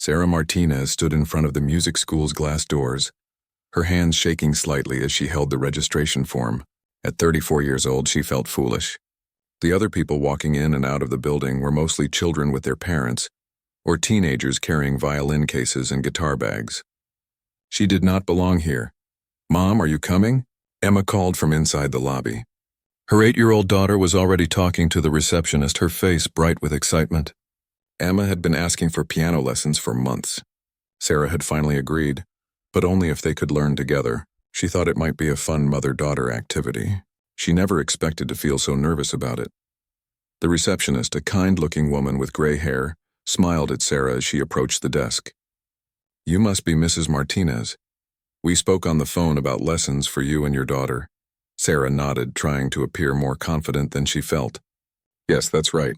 Sarah Martinez stood in front of the music school's glass doors, her hands shaking slightly as she held the registration form. At 34 years old, she felt foolish. The other people walking in and out of the building were mostly children with their parents, or teenagers carrying violin cases and guitar bags. She did not belong here. "Mom, are you coming?" Emma called from inside the lobby. Her 8-year-old daughter was already talking to the receptionist, her face bright with excitement. Emma had been asking for piano lessons for months. Sarah had finally agreed, but only if they could learn together. She thought it might be a fun mother-daughter activity. She never expected to feel so nervous about it. The receptionist, a kind-looking woman with gray hair, smiled at Sarah as she approached the desk. "You must be Mrs. Martinez. We spoke on the phone about lessons for you and your daughter." Sarah nodded, trying to appear more confident than she felt. "Yes, that's right.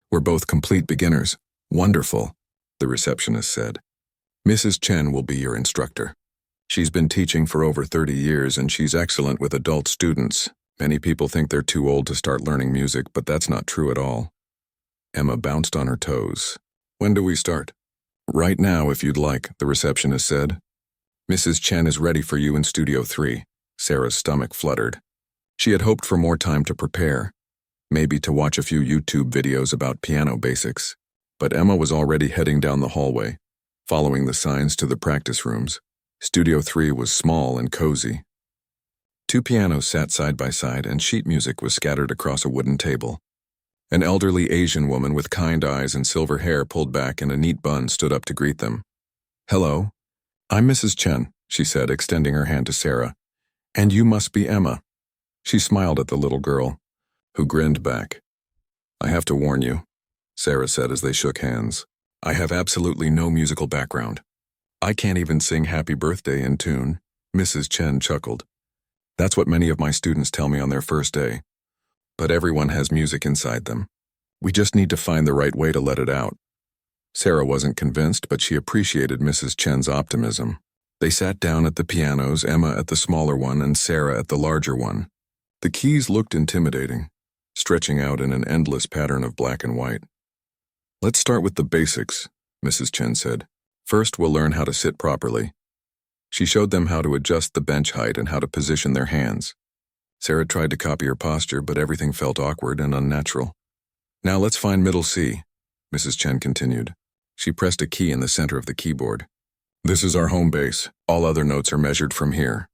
We're both complete beginners." "Wonderful," the receptionist said. "Mrs. Chen will be your instructor. She's been teaching for over 30 years and she's excellent with adult students. Many people think they're too old to start learning music, but that's not true at all." Emma bounced on her toes. "When do we start?" "Right now, if you'd like," the receptionist said. "Mrs. Chen is ready for you in Studio 3. Sarah's stomach fluttered. She had hoped for more time to prepare, maybe to watch a few YouTube videos about piano basics. But Emma was already heading down the hallway, following the signs to the practice rooms. Studio 3 was small and cozy. 2 pianos sat side by side and sheet music was scattered across a wooden table. An elderly Asian woman with kind eyes and silver hair pulled back in a neat bun stood up to greet them. "Hello, I'm Mrs. Chen," she said, extending her hand to Sarah. "And you must be Emma." She smiled at the little girl, who grinned back. "I have to warn you," Sarah said as they shook hands. "I have absolutely no musical background. I can't even sing Happy Birthday in tune." Mrs. Chen chuckled. "That's what many of my students tell me on their first day. But everyone has music inside them. We just need to find the right way to let it out." Sarah wasn't convinced, but she appreciated Mrs. Chen's optimism. They sat down at the pianos, Emma at the smaller one and Sarah at the larger one. The keys looked intimidating, stretching out in an endless pattern of black and white. "Let's start with the basics," Mrs. Chen said. "First, we'll learn how to sit properly." She showed them how to adjust the bench height and how to position their hands. Sarah tried to copy her posture, but everything felt awkward and unnatural. "Now let's find middle C," Mrs. Chen continued. She pressed a key in the center of the keyboard. "This is our home base. All other notes are measured from here."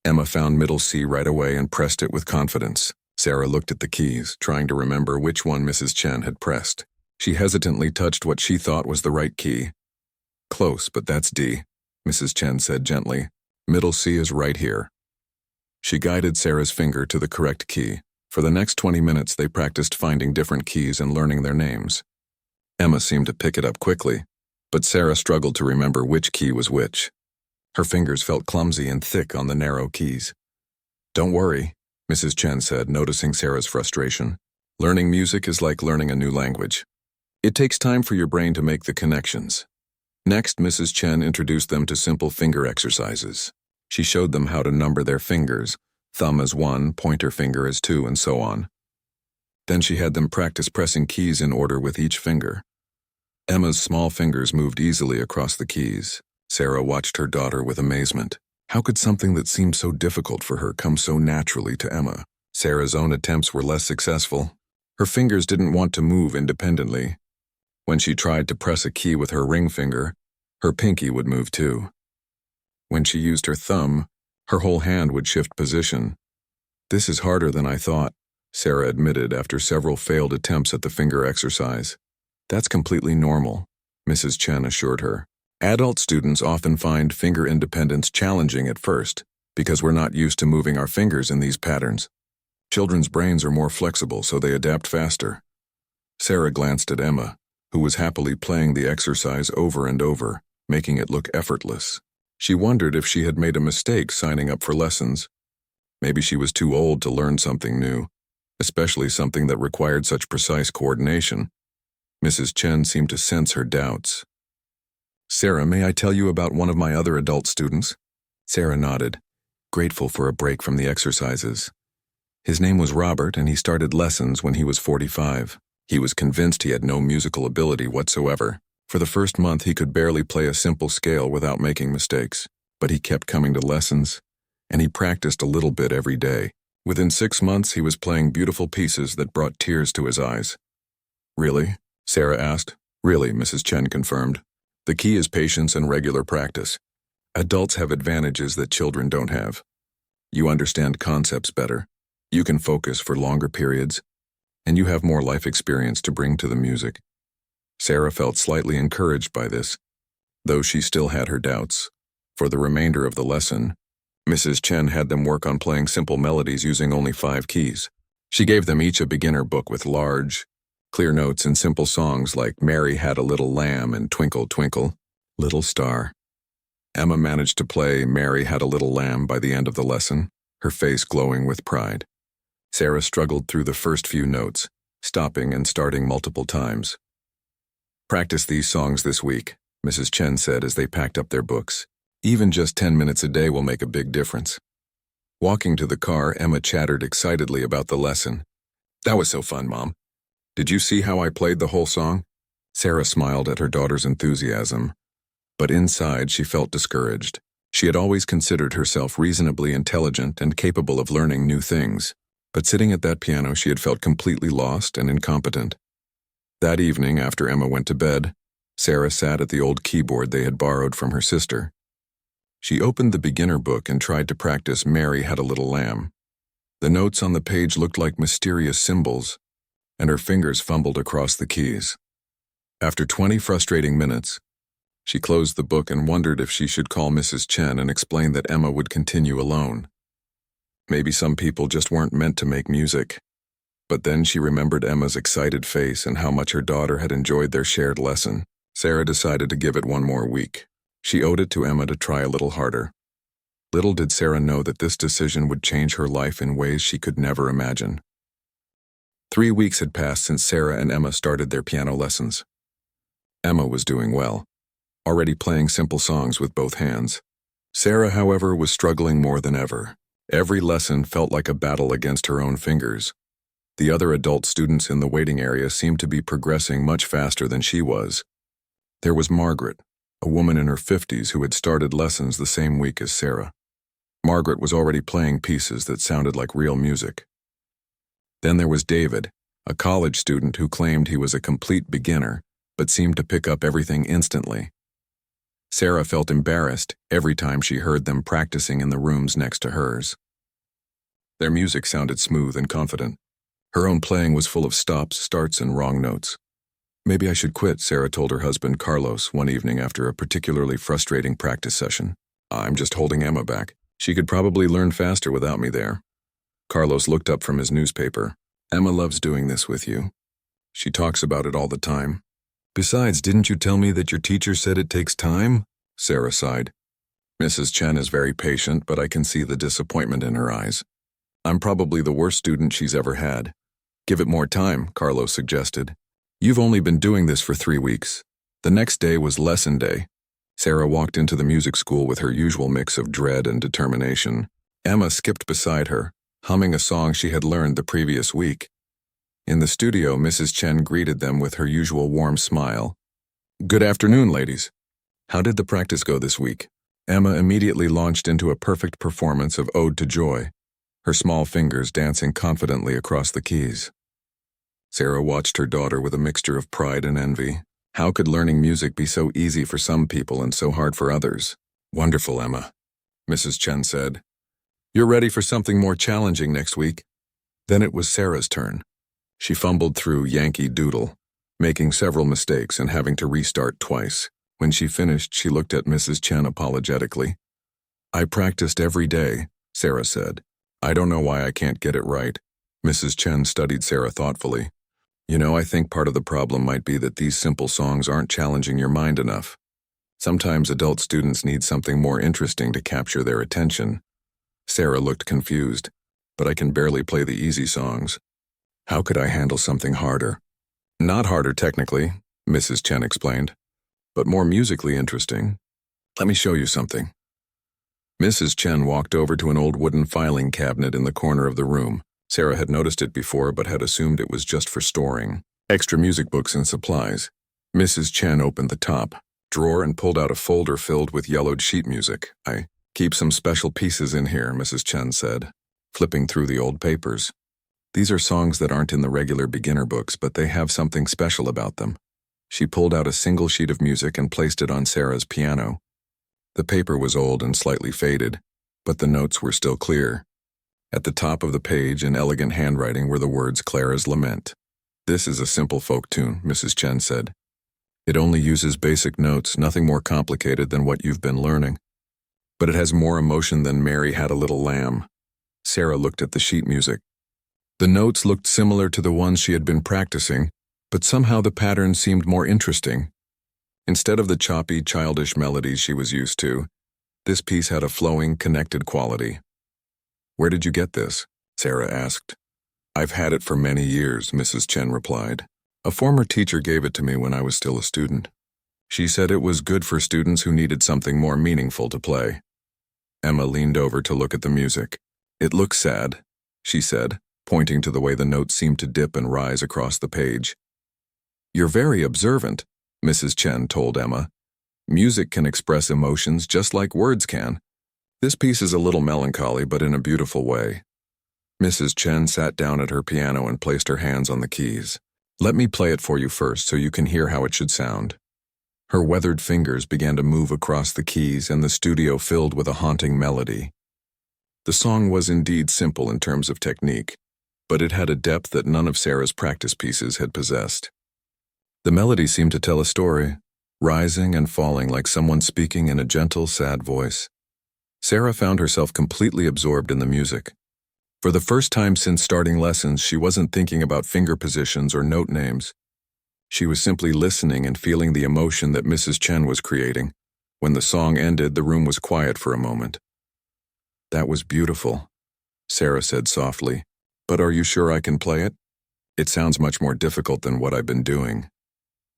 Emma found middle C right away and pressed it with confidence. Sarah looked at the keys, trying to remember which one Mrs. Chen had pressed. She hesitantly touched what she thought was the right key. "Close, but that's D," Mrs. Chen said gently. "Middle C is right here." She guided Sarah's finger to the correct key. For the next 20 minutes, they practiced finding different keys and learning their names. Emma seemed to pick it up quickly, but Sarah struggled to remember which key was which. Her fingers felt clumsy and thick on the narrow keys. "Don't worry," Mrs. Chen said, noticing Sarah's frustration. "Learning music is like learning a new language. It takes time for your brain to make the connections." Next, Mrs. Chen introduced them to simple finger exercises. She showed them how to number their fingers, thumb as 1, pointer finger as 2, and so on. Then she had them practice pressing keys in order with each finger. Emma's small fingers moved easily across the keys. Sarah watched her daughter with amazement. How could something that seemed so difficult for her come so naturally to Emma? Sarah's own attempts were less successful. Her fingers didn't want to move independently. When she tried to press a key with her ring finger, her pinky would move too. When she used her thumb, her whole hand would shift position. "This is harder than I thought," Sarah admitted after several failed attempts at the finger exercise. "That's completely normal," Mrs. Chen assured her. "Adult students often find finger independence challenging at first because we're not used to moving our fingers in these patterns. Children's brains are more flexible, so they adapt faster." Sarah glanced at Emma, who was happily playing the exercise over and over, making it look effortless. She wondered if she had made a mistake signing up for lessons. Maybe she was too old to learn something new, especially something that required such precise coordination. Mrs. Chen seemed to sense her doubts. "Sarah, may I tell you about one of my other adult students?" Sarah nodded, grateful for a break from the exercises. His name was Robert, and he started lessons when he was 45. He was convinced he had no musical ability whatsoever. For the first month, he could barely play a simple scale without making mistakes, but he kept coming to lessons, and he practiced a little bit every day. Within 6 months, he was playing beautiful pieces that brought tears to his eyes. "Really?" Sarah asked. "Really," Mrs. Chen confirmed. "The key is patience and regular practice. Adults have advantages that children don't have. You understand concepts better. You can focus for longer periods, and you have more life experience to bring to the music." Sarah felt slightly encouraged by this, though she still had her doubts. For the remainder of the lesson, Mrs. Chen had them work on playing simple melodies using only 5 keys. She gave them each a beginner book with large, clear notes and simple songs like "Mary Had a Little Lamb" and "Twinkle, Twinkle, Little Star." Emma managed to play "Mary Had a Little Lamb" by the end of the lesson, her face glowing with pride. Sarah struggled through the first few notes, stopping and starting multiple times. "Practice these songs this week," Mrs. Chen said as they packed up their books. "Even just 10 minutes a day will make a big difference." Walking to the car, Emma chattered excitedly about the lesson. "That was so fun, Mom. Did you see how I played the whole song?" Sarah smiled at her daughter's enthusiasm, but inside she felt discouraged. She had always considered herself reasonably intelligent and capable of learning new things, but sitting at that piano she had felt completely lost and incompetent. That evening, after Emma went to bed, Sarah sat at the old keyboard they had borrowed from her sister. She opened the beginner book and tried to practice "Mary Had a Little Lamb." The notes on the page looked like mysterious symbols, and her fingers fumbled across the keys. After 20 frustrating minutes, she closed the book and wondered if she should call Mrs. Chen and explain that Emma would continue alone. Maybe some people just weren't meant to make music. But then she remembered Emma's excited face and how much her daughter had enjoyed their shared lesson. Sarah decided to give it one more week. She owed it to Emma to try a little harder. Little did Sarah know that this decision would change her life in ways she could never imagine. 3 weeks had passed since Sarah and Emma started their piano lessons. Emma was doing well, already playing simple songs with both hands. Sarah, however, was struggling more than ever. Every lesson felt like a battle against her own fingers. The other adult students in the waiting area seemed to be progressing much faster than she was. There was Margaret, a woman in her 50s who had started lessons the same week as Sarah. Margaret was already playing pieces that sounded like real music. Then there was David, a college student who claimed he was a complete beginner, but seemed to pick up everything instantly. Sarah felt embarrassed every time she heard them practicing in the rooms next to hers. Their music sounded smooth and confident. Her own playing was full of stops, starts, and wrong notes. "Maybe I should quit," Sarah told her husband Carlos one evening after a particularly frustrating practice session. "I'm just holding Emma back. She could probably learn faster without me there." Carlos looked up from his newspaper. "Emma loves doing this with you. She talks about it all the time." "Besides, didn't you tell me that your teacher said it takes time?" Sarah sighed. "Mrs. Chen is very patient, but I can see the disappointment in her eyes. I'm probably the worst student she's ever had." "Give it more time," Carlos suggested. "You've only been doing this for 3 weeks. The next day was lesson day." Sarah walked into the music school with her usual mix of dread and determination. Emma skipped beside her, humming a song she had learned the previous week. In the studio, Mrs. Chen greeted them with her usual warm smile. "Good afternoon, ladies. How did the practice go this week?" Emma immediately launched into a perfect performance of Ode to Joy, her small fingers dancing confidently across the keys. Sarah watched her daughter with a mixture of pride and envy. How could learning music be so easy for some people and so hard for others? "Wonderful, Emma," Mrs. Chen said. "You're ready for something more challenging next week." Then it was Sarah's turn. She fumbled through Yankee Doodle, making several mistakes and having to restart twice. When she finished, she looked at Mrs. Chen apologetically. "I practiced every day," Sarah said. "I don't know why I can't get it right." Mrs. Chen studied Sarah thoughtfully. "You know, I think part of the problem might be that these simple songs aren't challenging your mind enough. Sometimes adult students need something more interesting to capture their attention." Sarah looked confused. "But I can barely play the easy songs. How could I handle something harder?" "Not harder technically," Mrs. Chen explained, "but more musically interesting. Let me show you something." Mrs. Chen walked over to an old wooden filing cabinet in the corner of the room. Sarah had noticed it before but had assumed it was just for storing extra music books and supplies. Mrs. Chen opened the top drawer and pulled out a folder filled with yellowed sheet music. I keep some special pieces in here, Mrs. Chen said, flipping through the old papers. These are songs that aren't in the regular beginner books, but they have something special about them. She pulled out a single sheet of music and placed it on Sarah's piano. The paper was old and slightly faded, but the notes were still clear. At the top of the page, in elegant handwriting, were the words Clara's Lament. This is a simple folk tune, Mrs. Chen said. It only uses basic notes, nothing more complicated than what you've been learning. But it has more emotion than Mary Had a Little Lamb. Sarah looked at the sheet music. The notes looked similar to the ones she had been practicing, but somehow the pattern seemed more interesting. Instead of the choppy, childish melodies she was used to, this piece had a flowing, connected quality. "Where did you get this?" Sarah asked. "I've had it for many years," Mrs. Chen replied. "A former teacher gave it to me when I was still a student. She said it was good for students who needed something more meaningful to play." Emma leaned over to look at the music. "It looks sad," she said, pointing to the way the notes seemed to dip and rise across the page. "You're very observant," Mrs. Chen told Emma. "Music can express emotions just like words can. This piece is a little melancholy, but in a beautiful way." Mrs. Chen sat down at her piano and placed her hands on the keys. "Let me play it for you first so you can hear how it should sound." Her weathered fingers began to move across the keys and the studio filled with a haunting melody. The song was indeed simple in terms of technique, but it had a depth that none of Sarah's practice pieces had possessed. The melody seemed to tell a story, rising and falling like someone speaking in a gentle, sad voice. Sarah found herself completely absorbed in the music. For the first time since starting lessons, she wasn't thinking about finger positions or note names. She was simply listening and feeling the emotion that Mrs. Chen was creating. When the song ended, the room was quiet for a moment. "That was beautiful," Sarah said softly. "But are you sure I can play it? It sounds much more difficult than what I've been doing."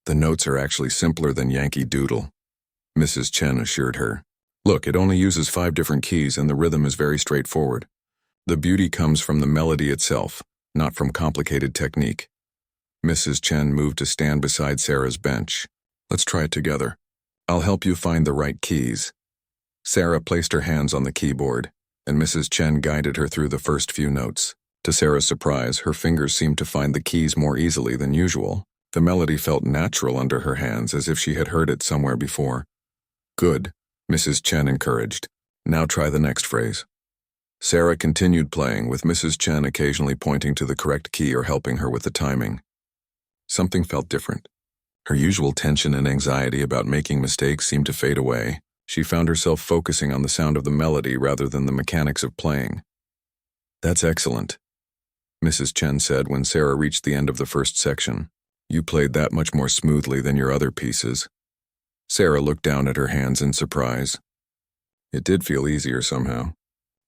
"The notes are actually simpler than Yankee Doodle," Mrs. Chen assured her. "Look, it only uses 5 different keys and the rhythm is very straightforward. The beauty comes from the melody itself, not from complicated technique." Mrs. Chen moved to stand beside Sarah's bench. "Let's try it together. I'll help you find the right keys." Sarah placed her hands on the keyboard, and Mrs. Chen guided her through the first few notes. To Sarah's surprise, her fingers seemed to find the keys more easily than usual. The melody felt natural under her hands, as if she had heard it somewhere before. "Good," Mrs. Chen encouraged. "Now try the next phrase." Sarah continued playing, with Mrs. Chen occasionally pointing to the correct key or helping her with the timing. Something felt different. Her usual tension and anxiety about making mistakes seemed to fade away. She found herself focusing on the sound of the melody rather than the mechanics of playing. "That's excellent," Mrs. Chen said when Sarah reached the end of the first section. "You played that much more smoothly than your other pieces." Sarah looked down at her hands in surprise. "It did feel easier somehow,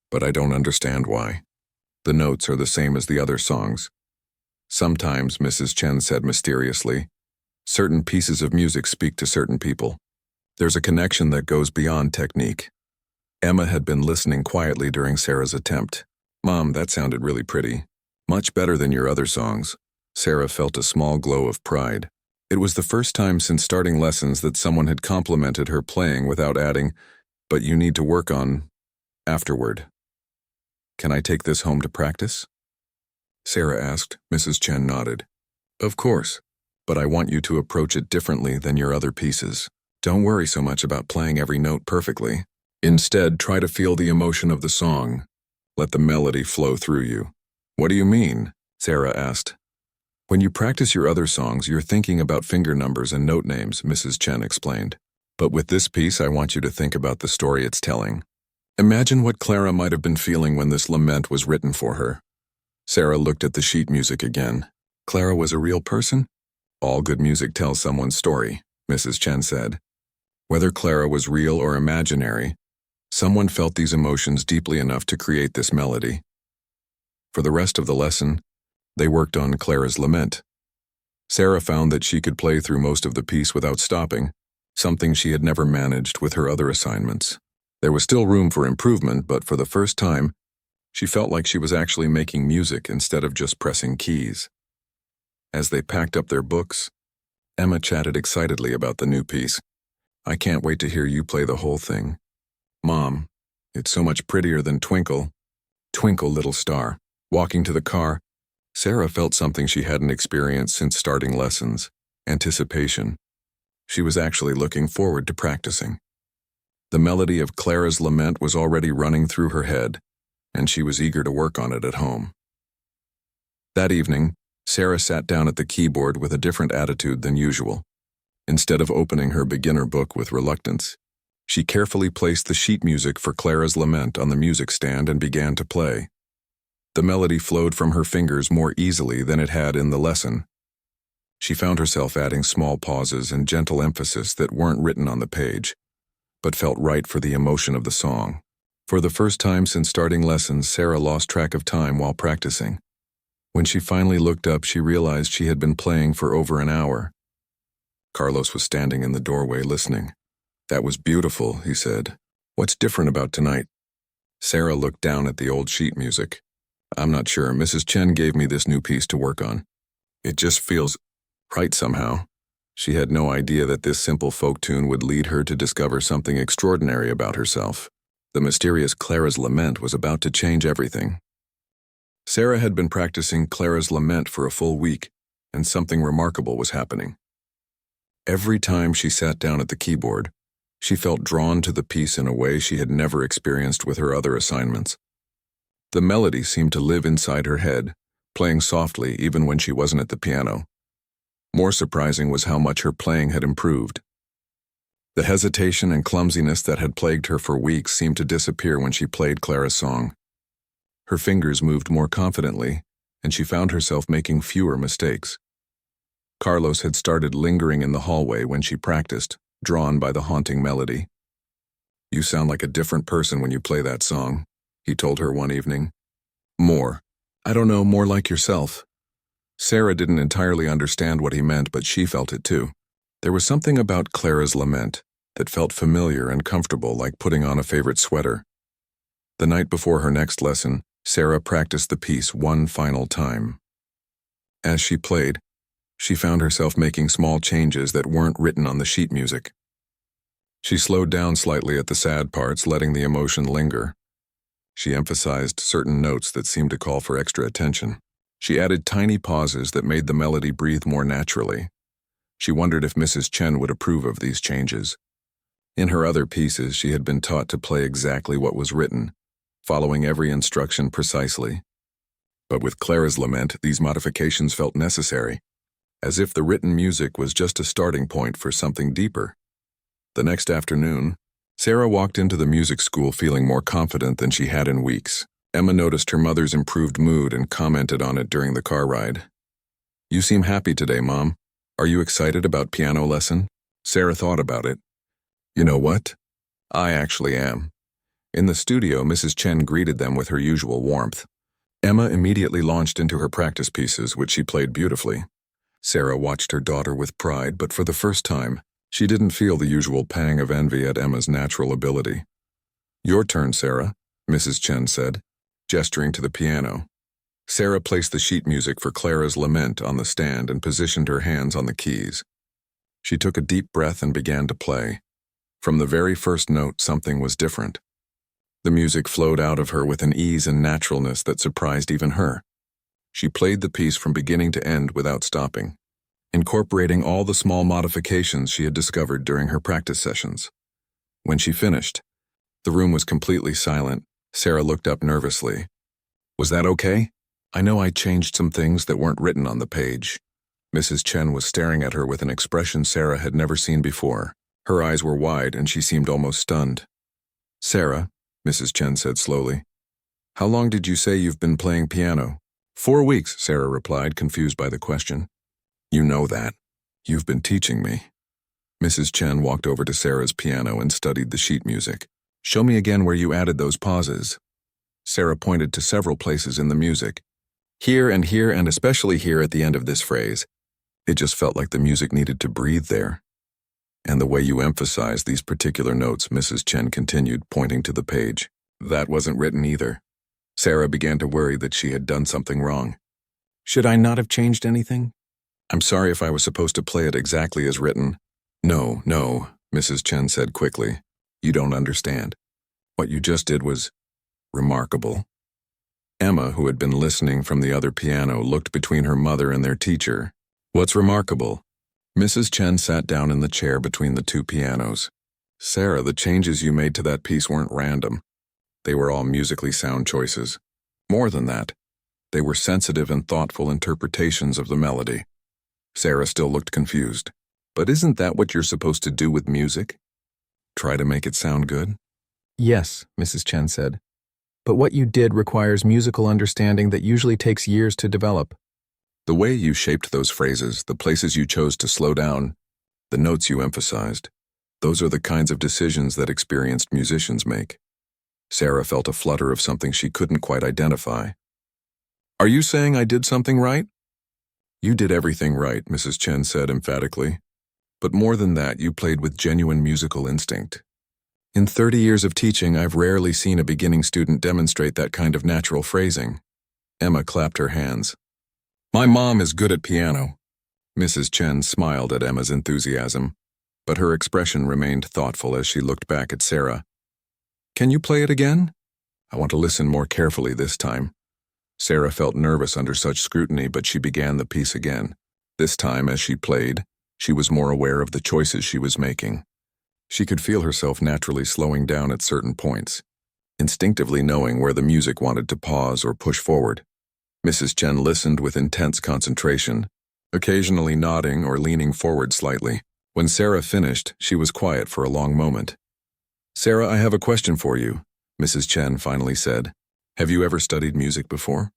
but I don't understand why. The notes are the same as the other songs." "Sometimes," Mrs. Chen said mysteriously, "certain pieces of music speak to certain people. There's a connection that goes beyond technique." Emma had been listening quietly during Sarah's attempt. "Mom, that sounded really pretty. Much better than your other songs." Sarah felt a small glow of pride. It was the first time since starting lessons that someone had complimented her playing without adding, "But you need to work on afterward." "Can I take this home to practice?" Sarah asked. Mrs. Chen nodded. "Of course, but I want you to approach it differently than your other pieces. Don't worry so much about playing every note perfectly. Instead, try to feel the emotion of the song. Let the melody flow through you." "What do you mean?" Sarah asked. "When you practice your other songs, you're thinking about finger numbers and note names," Mrs. Chen explained. "But with this piece, I want you to think about the story it's telling. Imagine what Clara might have been feeling when this lament was written for her." Sarah looked at the sheet music again. "Clara was a real person?" "All good music tells someone's story," Mrs. Chen said. Whether Clara was real or imaginary, someone felt these emotions deeply enough to create this melody. For the rest of the lesson, they worked on Clara's Lament. Sarah found that she could play through most of the piece without stopping, something she had never managed with her other assignments. There was still room for improvement, but for the first time, she felt like she was actually making music instead of just pressing keys. As they packed up their books, Emma chatted excitedly about the new piece. I can't wait to hear you play the whole thing. Mom, it's so much prettier than Twinkle. Twinkle, little star. Walking to the car, Sarah felt something she hadn't experienced since starting lessons: anticipation. She was actually looking forward to practicing. The melody of Clara's lament was already running through her head, and she was eager to work on it at home. That evening, Sarah sat down at the keyboard with a different attitude than usual. Instead of opening her beginner book with reluctance, she carefully placed the sheet music for Clara's lament on the music stand and began to play. The melody flowed from her fingers more easily than it had in the lesson. She found herself adding small pauses and gentle emphasis that weren't written on the page, but felt right for the emotion of the song. For the first time since starting lessons, Sarah lost track of time while practicing. When she finally looked up, she realized she had been playing for over an hour. Carlos was standing in the doorway listening. That was beautiful, he said. What's different about tonight? Sarah looked down at the old sheet music. I'm not sure. Mrs. Chen gave me this new piece to work on. It just feels right somehow. She had no idea that this simple folk tune would lead her to discover something extraordinary about herself. The mysterious Clara's lament was about to change everything. Sarah had been practicing Clara's lament for a full week, and something remarkable was happening. Every time she sat down at the keyboard, she felt drawn to the piece in a way she had never experienced with her other assignments. The melody seemed to live inside her head, playing softly even when she wasn't at the piano. More surprising was how much her playing had improved. The hesitation and clumsiness that had plagued her for weeks seemed to disappear when she played Clara's song. Her fingers moved more confidently, and she found herself making fewer mistakes. Carlos had started lingering in the hallway when she practiced, drawn by the haunting melody. You sound like a different person when you play that song, he told her one evening. More. I don't know, more like yourself. Sarah didn't entirely understand what he meant, but she felt it too. There was something about Clara's lament that felt familiar and comfortable, like putting on a favorite sweater. The night before her next lesson, Sarah practiced the piece one final time. As she played, she found herself making small changes that weren't written on the sheet music. She slowed down slightly at the sad parts, letting the emotion linger. She emphasized certain notes that seemed to call for extra attention. She added tiny pauses that made the melody breathe more naturally. She wondered if Mrs. Chen would approve of these changes. In her other pieces, she had been taught to play exactly what was written, following every instruction precisely. But with Clara's lament, these modifications felt necessary, as if the written music was just a starting point for something deeper. The next afternoon, Sarah walked into the music school feeling more confident than she had in weeks. Emma noticed her mother's improved mood and commented on it during the car ride. You seem happy today, Mom. Are you excited about piano lesson? Sarah thought about it. You know what? I actually am. In the studio, Mrs. Chen greeted them with her usual warmth. Emma immediately launched into her practice pieces, which she played beautifully. Sarah watched her daughter with pride, but for the first time, she didn't feel the usual pang of envy at Emma's natural ability. Your turn, Sarah, Mrs. Chen said, gesturing to the piano. Sarah placed the sheet music for Clara's lament on the stand and positioned her hands on the keys. She took a deep breath and began to play. From the very first note, something was different. The music flowed out of her with an ease and naturalness that surprised even her. She played the piece from beginning to end without stopping, incorporating all the small modifications she had discovered during her practice sessions. When she finished, the room was completely silent. Sarah looked up nervously. Was that okay? I know I changed some things that weren't written on the page. Mrs. Chen was staring at her with an expression Sarah had never seen before. Her eyes were wide and she seemed almost stunned. Sarah, Mrs. Chen said slowly, how long did you say you've been playing piano? 4 weeks, Sarah replied, confused by the question. You know that. You've been teaching me. Mrs. Chen walked over to Sarah's piano and studied the sheet music. Show me again where you added those pauses. Sarah pointed to several places in the music. Here, and especially here at the end of this phrase. It just felt like the music needed to breathe there. And the way you emphasized these particular notes, Mrs. Chen continued, pointing to the page. That wasn't written either. Sarah began to worry that she had done something wrong. Should I not have changed anything? I'm sorry if I was supposed to play it exactly as written. No, no, Mrs. Chen said quickly. You don't understand. What you just did was remarkable. Emma, who had been listening from the other piano, looked between her mother and their teacher. What's remarkable? Mrs. Chen sat down in the chair between the two pianos. Sarah, the changes you made to that piece weren't random. They were all musically sound choices. More than that, they were sensitive and thoughtful interpretations of the melody. Sarah still looked confused. But isn't that what you're supposed to do with music? Try to make it sound good? Yes, Mrs. Chen said. But what you did requires musical understanding that usually takes years to develop. The way you shaped those phrases, the places you chose to slow down, the notes you emphasized, those are the kinds of decisions that experienced musicians make. Sarah felt a flutter of something she couldn't quite identify. Are you saying I did something right? You did everything right, Mrs. Chen said emphatically. But more than that, you played with genuine musical instinct. In 30 years of teaching, I've rarely seen a beginning student demonstrate that kind of natural phrasing. Emma clapped her hands. My mom is good at piano. Mrs. Chen smiled at Emma's enthusiasm, but her expression remained thoughtful as she looked back at Sarah. Can you play it again? I want to listen more carefully this time. Sarah felt nervous under such scrutiny, but she began the piece again. This time, as she played, she was more aware of the choices she was making. She could feel herself naturally slowing down at certain points, instinctively knowing where the music wanted to pause or push forward. Mrs. Chen listened with intense concentration, occasionally nodding or leaning forward slightly. When Sarah finished, she was quiet for a long moment. Sarah, I have a question for you, Mrs. Chen finally said. Have you ever studied music before?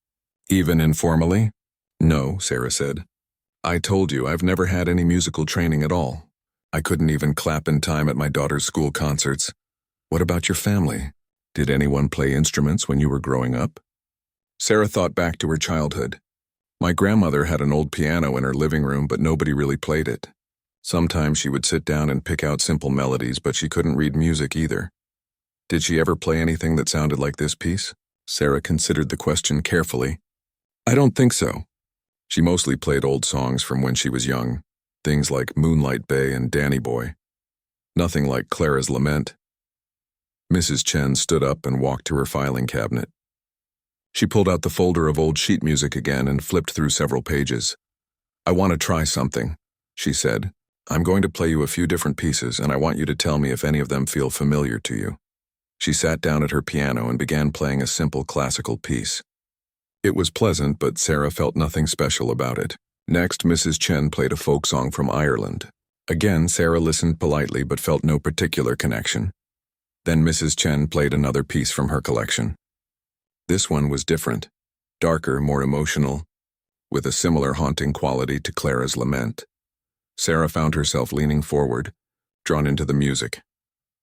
Even informally? No, Sarah said. I told you I've never had any musical training at all. I couldn't even clap in time at my daughter's school concerts. What about your family? Did anyone play instruments when you were growing up? Sarah thought back to her childhood. My grandmother had an old piano in her living room, but nobody really played it. Sometimes she would sit down and pick out simple melodies, but she couldn't read music either. Did she ever play anything that sounded like this piece? Sarah considered the question carefully. I don't think so. She mostly played old songs from when she was young, things like Moonlight Bay and Danny Boy. Nothing like Clara's Lament. Mrs. Chen stood up and walked to her filing cabinet. She pulled out the folder of old sheet music again and flipped through several pages. I want to try something, she said. I'm going to play you a few different pieces, and I want you to tell me if any of them feel familiar to you. She sat down at her piano and began playing a simple classical piece. It was pleasant, but Sarah felt nothing special about it. Next, Mrs. Chen played a folk song from Ireland. Again, Sarah listened politely but felt no particular connection. Then Mrs. Chen played another piece from her collection. This one was different, darker, more emotional, with a similar haunting quality to Clara's Lament. Sarah found herself leaning forward, drawn into the music.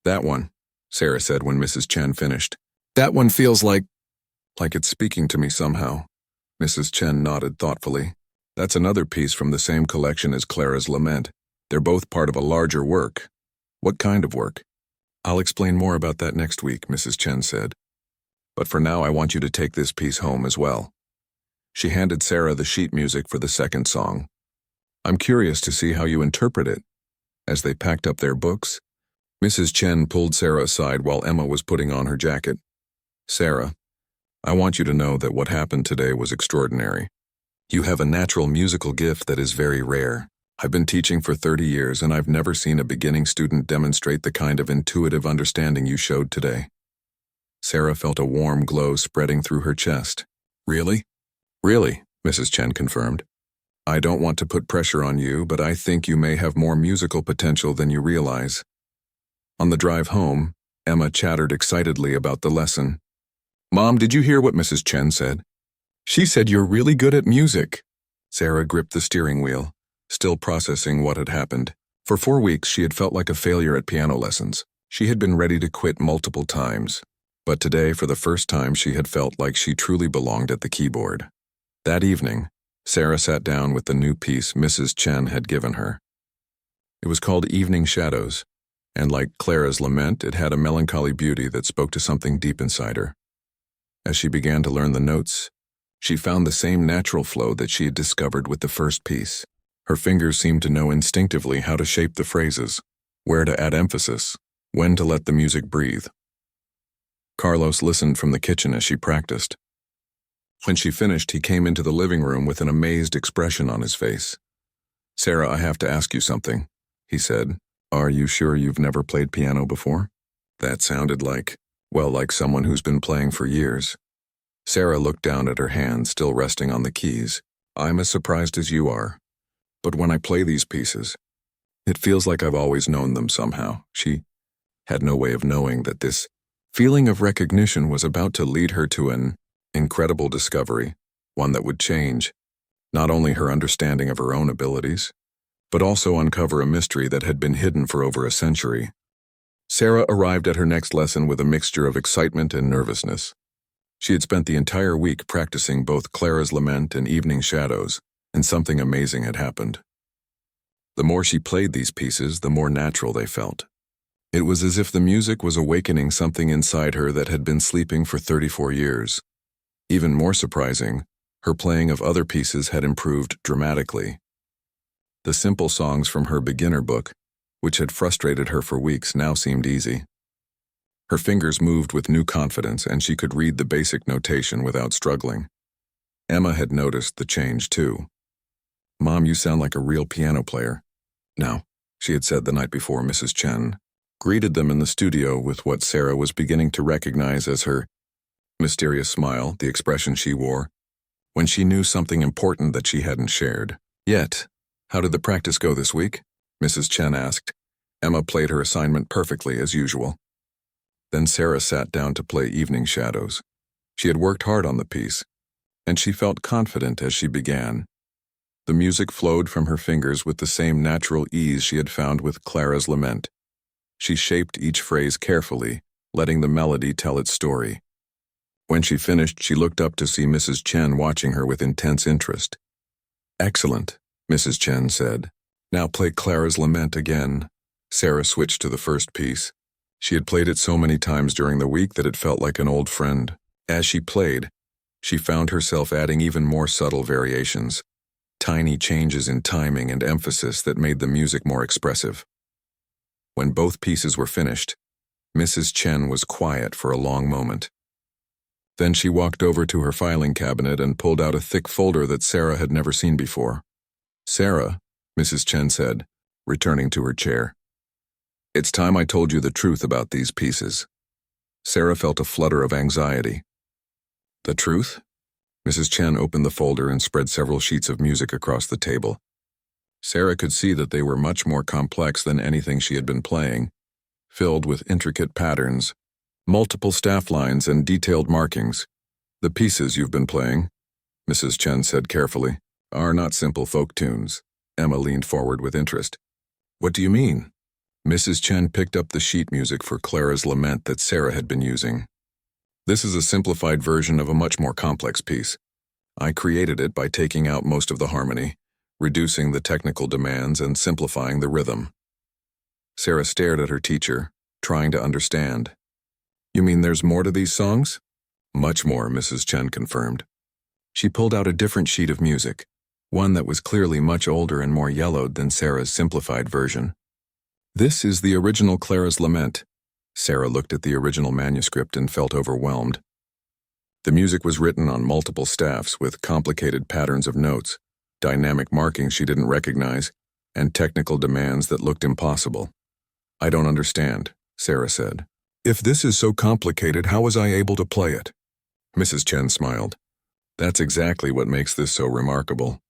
That one, Sarah said when Mrs. Chen finished. That one feels like it's speaking to me somehow. Mrs. Chen nodded thoughtfully. That's another piece from the same collection as Clara's Lament. They're both part of a larger work. What kind of work? I'll explain more about that next week, Mrs. Chen said. But for now, I want you to take this piece home as well. She handed Sarah the sheet music for the second song. I'm curious to see how you interpret it. As they packed up their books, Mrs. Chen pulled Sarah aside while Emma was putting on her jacket. Sarah, I want you to know that what happened today was extraordinary. You have a natural musical gift that is very rare. I've been teaching for 30 years, and I've never seen a beginning student demonstrate the kind of intuitive understanding you showed today. Sarah felt a warm glow spreading through her chest. Really? Really, Mrs. Chen confirmed. I don't want to put pressure on you, but I think you may have more musical potential than you realize. On the drive home, Emma chattered excitedly about the lesson. Mom, did you hear what Mrs. Chen said? She said you're really good at music. Sarah gripped the steering wheel, still processing what had happened. For 4 weeks, she had felt like a failure at piano lessons. She had been ready to quit multiple times. But today, for the first time, she had felt like she truly belonged at the keyboard. That evening, Sarah sat down with the new piece Mrs. Chen had given her. It was called Evening Shadows, and like Clara's Lament, it had a melancholy beauty that spoke to something deep inside her. As she began to learn the notes, she found the same natural flow that she had discovered with the first piece. Her fingers seemed to know instinctively how to shape the phrases, where to add emphasis, when to let the music breathe. Carlos listened from the kitchen as she practiced. When she finished, he came into the living room with an amazed expression on his face. "Sarah, I have to ask you something," he said. "Are you sure you've never played piano before?" That sounded like someone who's been playing for years. Sarah looked down at her hand, still resting on the keys. "I'm as surprised as you are. But when I play these pieces, it feels like I've always known them somehow." She had no way of knowing that this feeling of recognition was about to lead her to an incredible discovery, one that would change not only her understanding of her own abilities, but also uncover a mystery that had been hidden for over a century. Sarah arrived at her next lesson with a mixture of excitement and nervousness. She had spent the entire week practicing both Clara's Lament and Evening Shadows, and something amazing had happened. The more she played these pieces, the more natural they felt. It was as if the music was awakening something inside her that had been sleeping for 34 years. Even more surprising, her playing of other pieces had improved dramatically. The simple songs from her beginner book, which had frustrated her for weeks, now seemed easy. Her fingers moved with new confidence, and she could read the basic notation without struggling. Emma had noticed the change too. "Mom, you sound like a real piano player." "Now," she had said the night before Mrs. Chen greeted them in the studio with what Sarah was beginning to recognize as her mysterious smile, the expression she wore when she knew something important that she hadn't shared yet. "How did the practice go this week?" Mrs. Chen asked. Emma played her assignment perfectly, as usual. Then Sarah sat down to play Evening Shadows. She had worked hard on the piece, and she felt confident as she began. The music flowed from her fingers with the same natural ease she had found with Clara's Lament. She shaped each phrase carefully, letting the melody tell its story. When she finished, she looked up to see Mrs. Chen watching her with intense interest. "Excellent," Mrs. Chen said. "Now play Clara's Lament again." Sarah switched to the first piece. She had played it so many times during the week that it felt like an old friend. As she played, she found herself adding even more subtle variations, tiny changes in timing and emphasis that made the music more expressive. When both pieces were finished, Mrs. Chen was quiet for a long moment. Then she walked over to her filing cabinet and pulled out a thick folder that Sarah had never seen before. "Sarah," Mrs. Chen said, returning to her chair, "it's time I told you the truth about these pieces." Sarah felt a flutter of anxiety. "The truth?" Mrs. Chen opened the folder and spread several sheets of music across the table. Sarah could see that they were much more complex than anything she had been playing, filled with intricate patterns, multiple staff lines, and detailed markings. "The pieces you've been playing," Mrs. Chen said carefully, "are not simple folk tunes." Emma leaned forward with interest. "What do you mean?" Mrs. Chen picked up the sheet music for Clara's Lament that Sarah had been using. "This is a simplified version of a much more complex piece. I created it by taking out most of the harmony, reducing the technical demands, and simplifying the rhythm." Sarah stared at her teacher, trying to understand. "You mean there's more to these songs?" "Much more," Mrs. Chen confirmed. She pulled out a different sheet of music, one that was clearly much older and more yellowed than Sarah's simplified version. "This is the original Clara's Lament." Sarah looked at the original manuscript and felt overwhelmed. The music was written on multiple staffs with complicated patterns of notes, dynamic markings she didn't recognize, and technical demands that looked impossible. "I don't understand," Sarah said. "If this is so complicated, how was I able to play it?" Mrs. Chen smiled. "That's exactly what makes this so remarkable.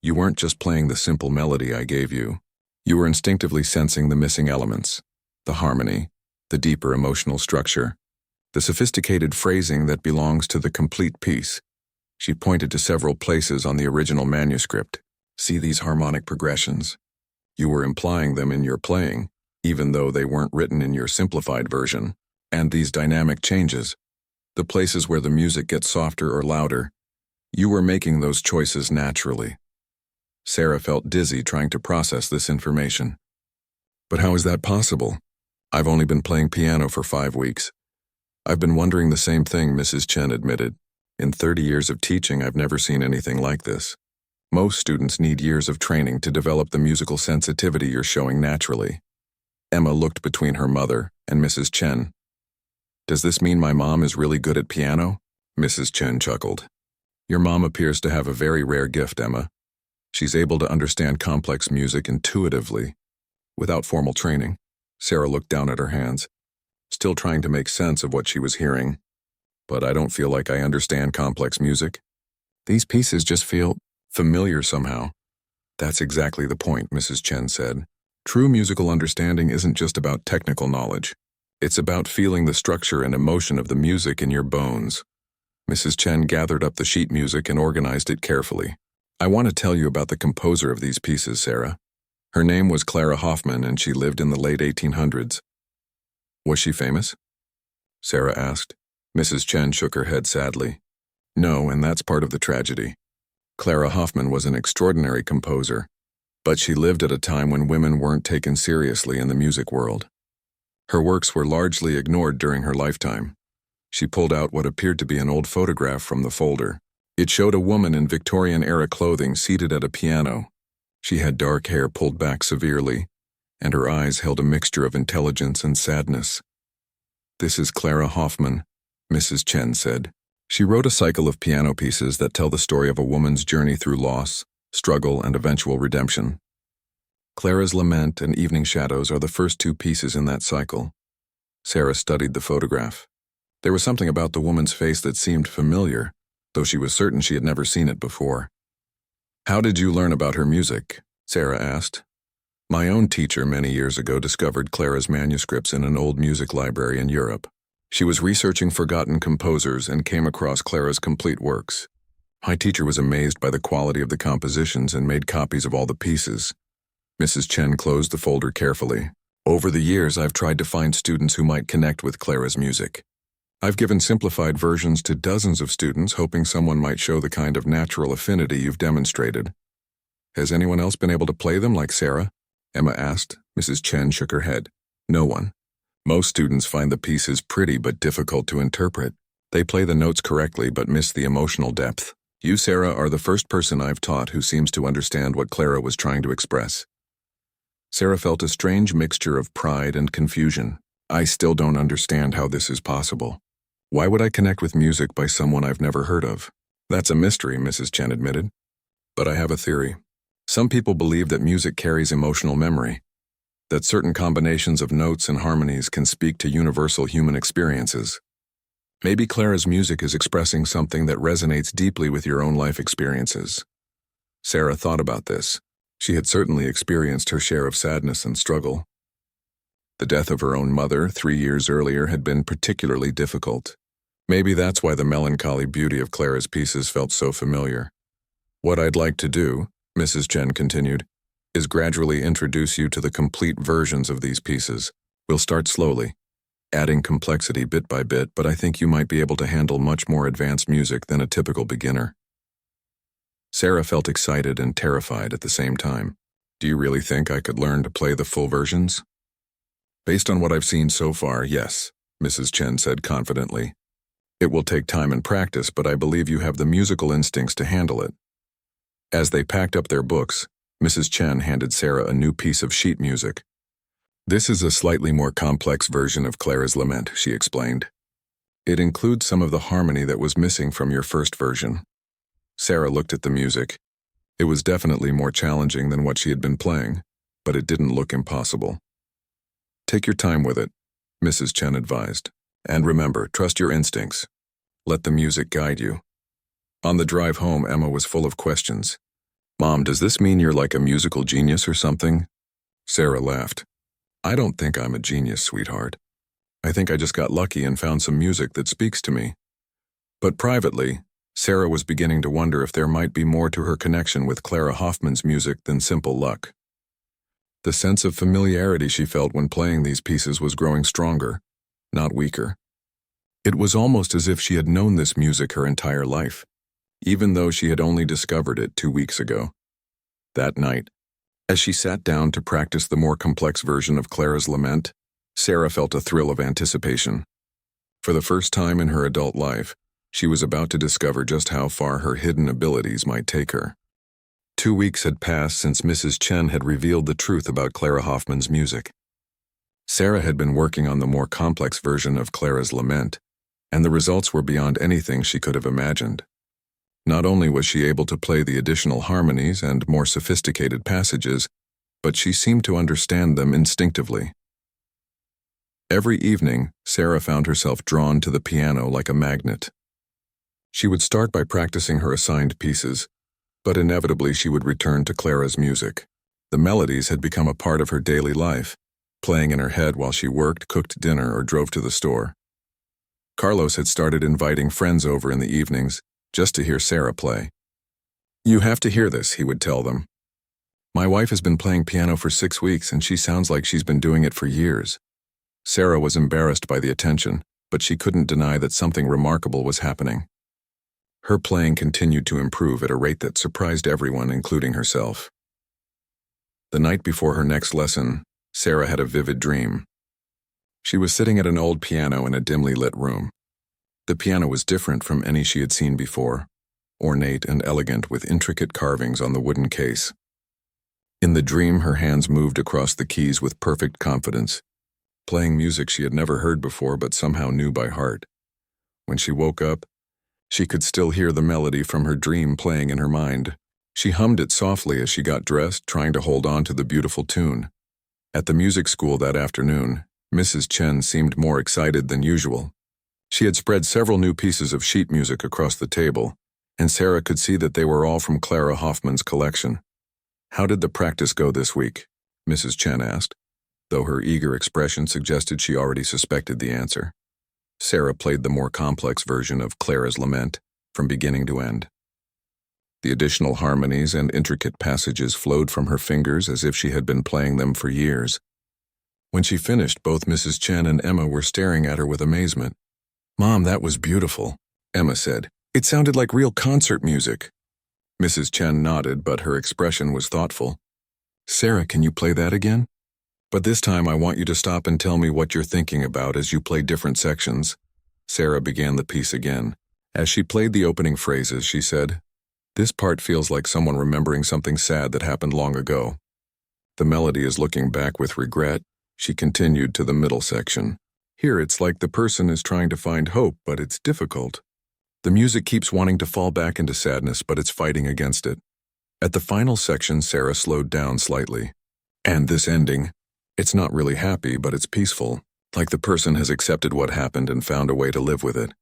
You weren't just playing the simple melody I gave you. You were instinctively sensing the missing elements, the harmony, the deeper emotional structure, the sophisticated phrasing that belongs to the complete piece." She pointed to several places on the original manuscript. "See these harmonic progressions? You were implying them in your playing, even though they weren't written in your simplified version. And these dynamic changes, the places where the music gets softer or louder, you were making those choices naturally." Sarah felt dizzy trying to process this information. "But how is that possible? I've only been playing piano for 5 weeks." "I've been wondering the same thing," Mrs. Chen admitted. "In 30 years of teaching, I've never seen anything like this." Most students need years of training to develop the musical sensitivity you're showing naturally. Emma looked between her mother and Mrs. Chen. Does this mean my mom is really good at piano? Mrs. Chen chuckled. Your mom appears to have a very rare gift, Emma. She's able to understand complex music intuitively, without formal training. Sarah looked down at her hands, still trying to make sense of what she was hearing. But I don't feel like I understand complex music. These pieces just feel familiar somehow. That's exactly the point, Mrs. Chen said. True musical understanding isn't just about technical knowledge. It's about feeling the structure and emotion of the music in your bones. Mrs. Chen gathered up the sheet music and organized it carefully. I want to tell you about the composer of these pieces, Sarah. Her name was Clara Hoffman, and she lived in the late 1800s. Was she famous? Sarah asked. Mrs. Chen shook her head sadly. No, and that's part of the tragedy. Clara Hoffman was an extraordinary composer, but she lived at a time when women weren't taken seriously in the music world. Her works were largely ignored during her lifetime. She pulled out what appeared to be an old photograph from the folder. It showed a woman in Victorian-era clothing seated at a piano. She had dark hair pulled back severely, and her eyes held a mixture of intelligence and sadness. This is Clara Hoffman, Mrs. Chen said. She wrote a cycle of piano pieces that tell the story of a woman's journey through loss, struggle, and eventual redemption. Clara's Lament and Evening Shadows are the first two pieces in that cycle. Sarah studied the photograph. There was something about the woman's face that seemed familiar, though she was certain she had never seen it before. How did you learn about her music? Sarah asked. My own teacher many years ago discovered Clara's manuscripts in an old music library in Europe. She was researching forgotten composers and came across Clara's complete works. My teacher was amazed by the quality of the compositions and made copies of all the pieces. Mrs. Chen closed the folder carefully. Over the years, I've tried to find students who might connect with Clara's music. I've given simplified versions to dozens of students, hoping someone might show the kind of natural affinity you've demonstrated. Has anyone else been able to play them like Sarah? Emma asked. Mrs. Chen shook her head. No one. Most students find the pieces pretty but difficult to interpret. They play the notes correctly but miss the emotional depth. You, Sarah, are the first person I've taught who seems to understand what Clara was trying to express. Sarah felt a strange mixture of pride and confusion. I still don't understand how this is possible. Why would I connect with music by someone I've never heard of? That's a mystery, Mrs. Chen admitted. But I have a theory. Some people believe that music carries emotional memory, that certain combinations of notes and harmonies can speak to universal human experiences. Maybe Clara's music is expressing something that resonates deeply with your own life experiences. Sarah thought about this. She had certainly experienced her share of sadness and struggle. The death of her own mother 3 years earlier had been particularly difficult. Maybe that's why the melancholy beauty of Clara's pieces felt so familiar. What I'd like to do, Mrs. Chen continued, is gradually introduce you to the complete versions of these pieces. We'll start slowly, adding complexity bit by bit, but I think you might be able to handle much more advanced music than a typical beginner. Sarah felt excited and terrified at the same time. Do you really think I could learn to play the full versions? Based on what I've seen so far, yes, Mrs. Chen said confidently. It will take time and practice, but I believe you have the musical instincts to handle it. As they packed up their books, Mrs. Chen handed Sarah a new piece of sheet music. This is a slightly more complex version of Clara's Lament, she explained. It includes some of the harmony that was missing from your first version. Sarah looked at the music. It was definitely more challenging than what she had been playing, but it didn't look impossible. Take your time with it, Mrs. Chen advised. And remember, trust your instincts. Let the music guide you. On the drive home, Emma was full of questions. Mom, does this mean you're like a musical genius or something? Sarah laughed. I don't think I'm a genius, sweetheart. I think I just got lucky and found some music that speaks to me. But privately, Sarah was beginning to wonder if there might be more to her connection with Clara Hoffman's music than simple luck. The sense of familiarity she felt when playing these pieces was growing stronger, not weaker. It was almost as if she had known this music her entire life, even though she had only discovered it 2 weeks ago. That night, as she sat down to practice the more complex version of Clara's Lament, Sarah felt a thrill of anticipation. For the first time in her adult life, she was about to discover just how far her hidden abilities might take her. 2 weeks had passed since Mrs. Chen had revealed the truth about Clara Hoffman's music. Sarah had been working on the more complex version of Clara's lament, and the results were beyond anything she could have imagined. Not only was she able to play the additional harmonies and more sophisticated passages, but she seemed to understand them instinctively. Every evening, Sarah found herself drawn to the piano like a magnet. She would start by practicing her assigned pieces, but inevitably she would return to Clara's music. The melodies had become a part of her daily life, playing in her head while she worked, cooked dinner, or drove to the store. Carlos had started inviting friends over in the evenings just to hear Sarah play. "You have to hear this," he would tell them. "My wife has been playing piano for 6 weeks and she sounds like she's been doing it for years." Sarah was embarrassed by the attention, but she couldn't deny that something remarkable was happening. Her playing continued to improve at a rate that surprised everyone, including herself. The night before her next lesson, Sarah had a vivid dream. She was sitting at an old piano in a dimly lit room. The piano was different from any she had seen before, ornate and elegant with intricate carvings on the wooden case. In the dream, her hands moved across the keys with perfect confidence, playing music she had never heard before but somehow knew by heart. When she woke up, she could still hear the melody from her dream playing in her mind. She hummed it softly as she got dressed, trying to hold on to the beautiful tune. At the music school that afternoon, Mrs. Chen seemed more excited than usual. She had spread several new pieces of sheet music across the table, and Sarah could see that they were all from Clara Hoffman's collection. "How did the practice go this week?" Mrs. Chen asked, though her eager expression suggested she already suspected the answer. Sarah played the more complex version of Clara's lament from beginning to end. The additional harmonies and intricate passages flowed from her fingers as if she had been playing them for years. When she finished, both Mrs. Chen and Emma were staring at her with amazement. "Mom, that was beautiful," Emma said. "It sounded like real concert music." Mrs. Chen nodded, but her expression was thoughtful. "Sarah, can you play that again? But this time I want you to stop and tell me what you're thinking about as you play different sections." Sarah began the piece again. As she played the opening phrases, she said, "This part feels like someone remembering something sad that happened long ago. The melody is looking back with regret." She continued to the middle section. "Here it's like the person is trying to find hope, but it's difficult. The music keeps wanting to fall back into sadness, but it's fighting against it." At the final section, Sarah slowed down slightly. "And this ending, it's not really happy, but it's peaceful, like the person has accepted what happened and found a way to live with it."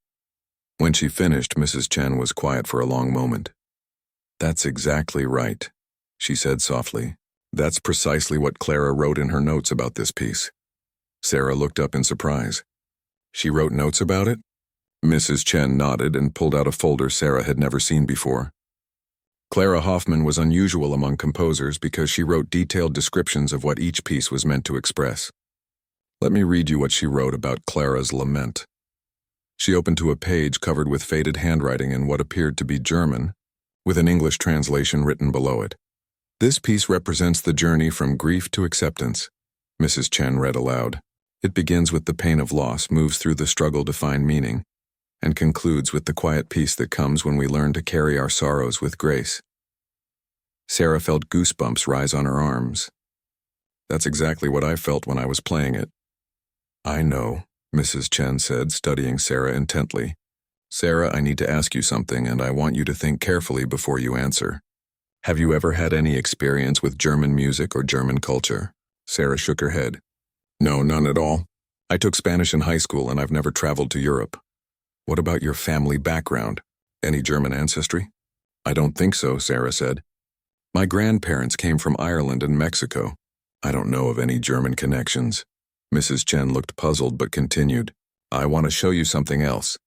When she finished, Mrs. Chen was quiet for a long moment. "That's exactly right," she said softly. "That's precisely what Clara wrote in her notes about this piece." Sarah looked up in surprise. "She wrote notes about it?" Mrs. Chen nodded and pulled out a folder Sarah had never seen before. Clara Hoffman was unusual among composers because she wrote detailed descriptions of what each piece was meant to express. Let me read you what she wrote about Clara's lament. She opened to a page covered with faded handwriting in what appeared to be German, with an English translation written below it. "This piece represents the journey from grief to acceptance," Mrs. Chen read aloud. "It begins with the pain of loss, moves through the struggle to find meaning, and concludes with the quiet peace that comes when we learn to carry our sorrows with grace." Sarah felt goosebumps rise on her arms. "That's exactly what I felt when I was playing it." "I know," Mrs. Chen said, studying Sarah intently. "Sarah, I need to ask you something, and I want you to think carefully before you answer. Have you ever had any experience with German music or German culture?" Sarah shook her head. "No, none at all. I took Spanish in high school and I've never traveled to Europe." "What about your family background? Any German ancestry?" "I don't think so," Sarah said. "My grandparents came from Ireland and Mexico. I don't know of any German connections." Mrs. Chen looked puzzled but continued. "I want to show you something else."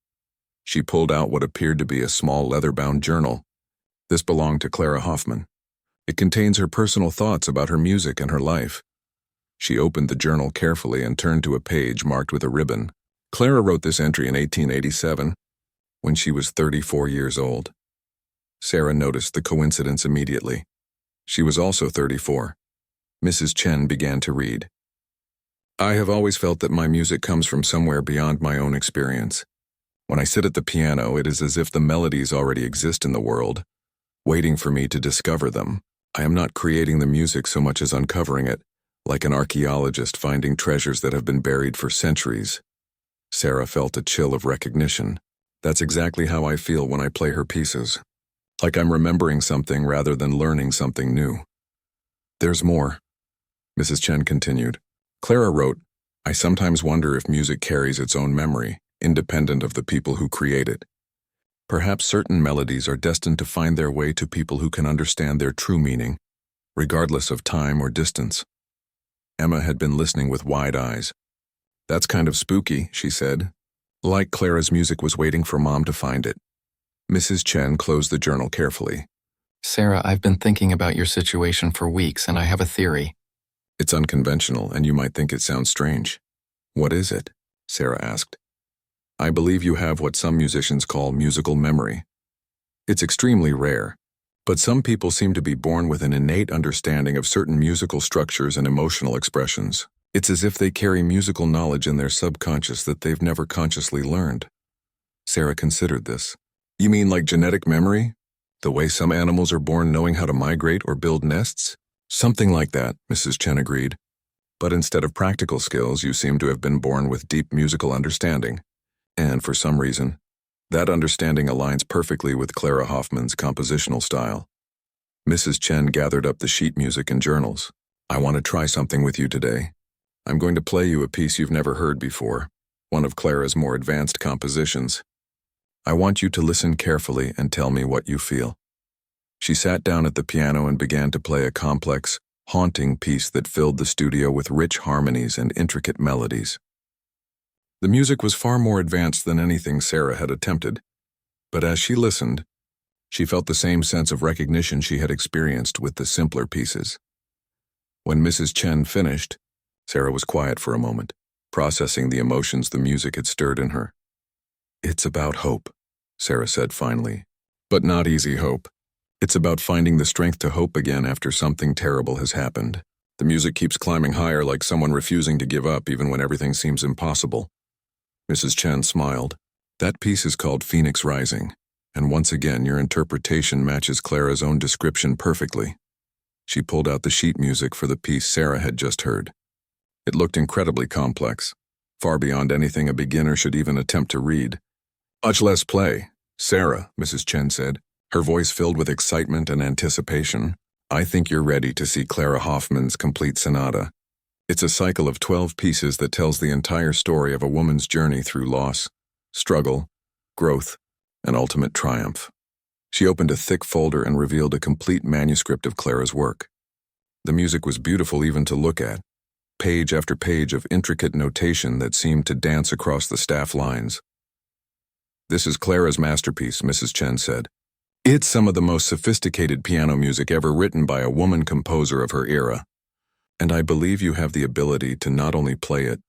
She pulled out what appeared to be a small leather-bound journal. This belonged to Clara Hoffman. It contains her personal thoughts about her music and her life. She opened the journal carefully and turned to a page marked with a ribbon. Clara wrote this entry in 1887, when she was 34 years old. Sarah noticed the coincidence immediately. She was also 34. Mrs. Chen began to read. "I have always felt that my music comes from somewhere beyond my own experience. When I sit at the piano, it is as if the melodies already exist in the world, waiting for me to discover them. I am not creating the music so much as uncovering it, like an archaeologist finding treasures that have been buried for centuries. Sarah felt a chill of recognition. That's exactly how I feel when I play her pieces. Like I'm remembering something rather than learning something new. There's more, Mrs. Chen continued. Clara wrote, I sometimes wonder if music carries its own memory, independent of the people who create it. Perhaps certain melodies are destined to find their way to people who can understand their true meaning, regardless of time or distance. Emma had been listening with wide eyes. That's kind of spooky, she said. Like Clara's music was waiting for Mom to find it. Mrs. Chen closed the journal carefully. Sarah, I've been thinking about your situation for weeks, and I have a theory. It's unconventional, and you might think it sounds strange. What is it? Sarah asked. I believe you have what some musicians call musical memory. It's extremely rare, but some people seem to be born with an innate understanding of certain musical structures and emotional expressions. It's as if they carry musical knowledge in their subconscious that they've never consciously learned. Sarah considered this. You mean like genetic memory? The way some animals are born knowing how to migrate or build nests? Something like that, Mrs. Chen agreed. But instead of practical skills, you seem to have been born with deep musical understanding. And for some reason, that understanding aligns perfectly with Clara Hoffman's compositional style. Mrs. Chen gathered up the sheet music and journals. I want to try something with you today. I'm going to play you a piece you've never heard before, one of Clara's more advanced compositions. I want you to listen carefully and tell me what you feel. She sat down at the piano and began to play a complex, haunting piece that filled the studio with rich harmonies and intricate melodies. The music was far more advanced than anything Sarah had attempted, but as she listened, she felt the same sense of recognition she had experienced with the simpler pieces. When Mrs. Chen finished, Sarah was quiet for a moment, processing the emotions the music had stirred in her. It's about hope, Sarah said finally, but not easy hope. It's about finding the strength to hope again after something terrible has happened. The music keeps climbing higher like someone refusing to give up even when everything seems impossible. Mrs. Chen smiled. That piece is called Phoenix Rising, and once again your interpretation matches Clara's own description perfectly. She pulled out the sheet music for the piece Sarah had just heard. It looked incredibly complex, far beyond anything a beginner should even attempt to read. Much less play. Sarah, Mrs. Chen said, her voice filled with excitement and anticipation. I think you're ready to see Clara Hoffman's complete sonata. It's a cycle of 12 pieces that tells the entire story of a woman's journey through loss, struggle, growth, and ultimate triumph. She opened a thick folder and revealed a complete manuscript of Clara's work. The music was beautiful even to look at, page after page of intricate notation that seemed to dance across the staff lines. This is Clara's masterpiece, Mrs. Chen said. It's some of the most sophisticated piano music ever written by a woman composer of her era. And I believe you have the ability to not only play it,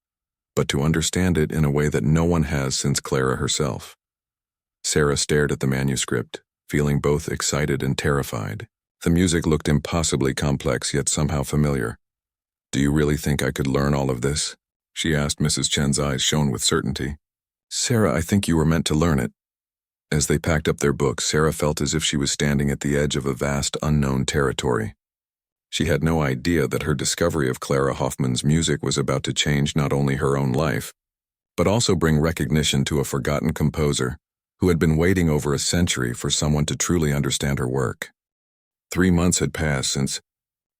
but to understand it in a way that no one has since Clara herself. Sarah stared at the manuscript, feeling both excited and terrified. The music looked impossibly complex yet somehow familiar. Do you really think I could learn all of this? She asked. Mrs. Chen's eyes shone with certainty. Sarah, I think you were meant to learn it. As they packed up their books, Sarah felt as if she was standing at the edge of a vast, unknown territory. She had no idea that her discovery of Clara Hoffman's music was about to change not only her own life, but also bring recognition to a forgotten composer who had been waiting over a century for someone to truly understand her work. 3 months had passed since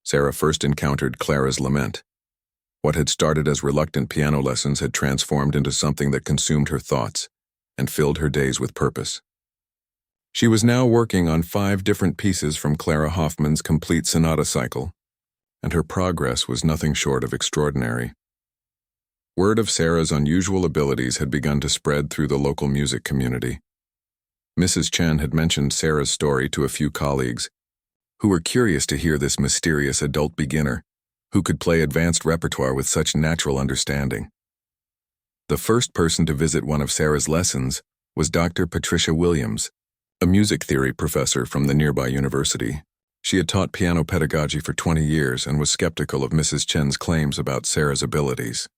Sarah first encountered Clara's lament. What had started as reluctant piano lessons had transformed into something that consumed her thoughts and filled her days with purpose. She was now working on 5 different pieces from Clara Hoffman's complete sonata cycle, and her progress was nothing short of extraordinary. Word of Sarah's unusual abilities had begun to spread through the local music community. Mrs. Chen had mentioned Sarah's story to a few colleagues, who were curious to hear this mysterious adult beginner who could play advanced repertoire with such natural understanding. The first person to visit one of Sarah's lessons was Dr. Patricia Williams, a music theory professor from the nearby university. She had taught piano pedagogy for 20 years and was skeptical of Mrs. Chen's claims about Sarah's abilities.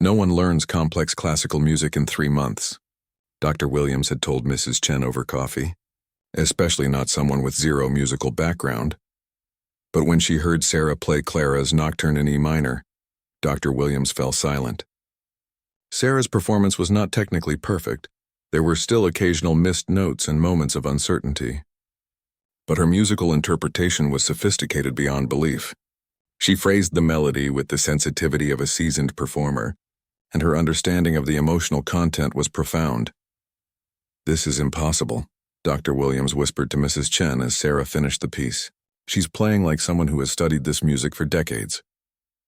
No one learns complex classical music in 3 months, Dr. Williams had told Mrs. Chen over coffee. especially not someone with zero musical background. But when she heard Sarah play Clara's Nocturne in E minor, Dr. Williams fell silent. Sarah's performance was not technically perfect. There were still occasional missed notes and moments of uncertainty. But her musical interpretation was sophisticated beyond belief. She phrased the melody with the sensitivity of a seasoned performer, and her understanding of the emotional content was profound. "This is impossible," Dr. Williams whispered to Mrs. Chen as Sarah finished the piece. "She's playing like someone who has studied this music for decades."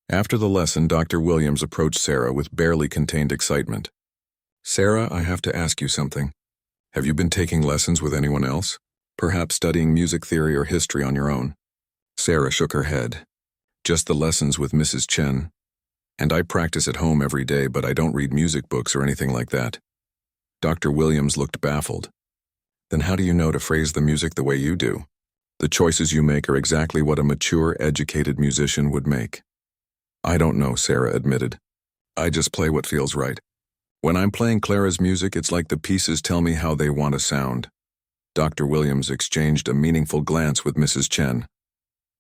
After the lesson, Dr. Williams approached Sarah with barely contained excitement. "Sarah, I have to ask you something. Have you been taking lessons with anyone else? Perhaps studying music theory or history on your own?" Sarah shook her head. "Just the lessons with Mrs. Chen. And I practice at home every day, but I don't read music books or anything like that." Dr. Williams looked baffled. "Then how do you know to phrase the music the way you do? The choices you make are exactly what a mature, educated musician would make." "I don't know," Sarah admitted. "I just play what feels right. When I'm playing Clara's music, it's like the pieces tell me how they want to sound." Dr. Williams exchanged a meaningful glance with Mrs. Chen.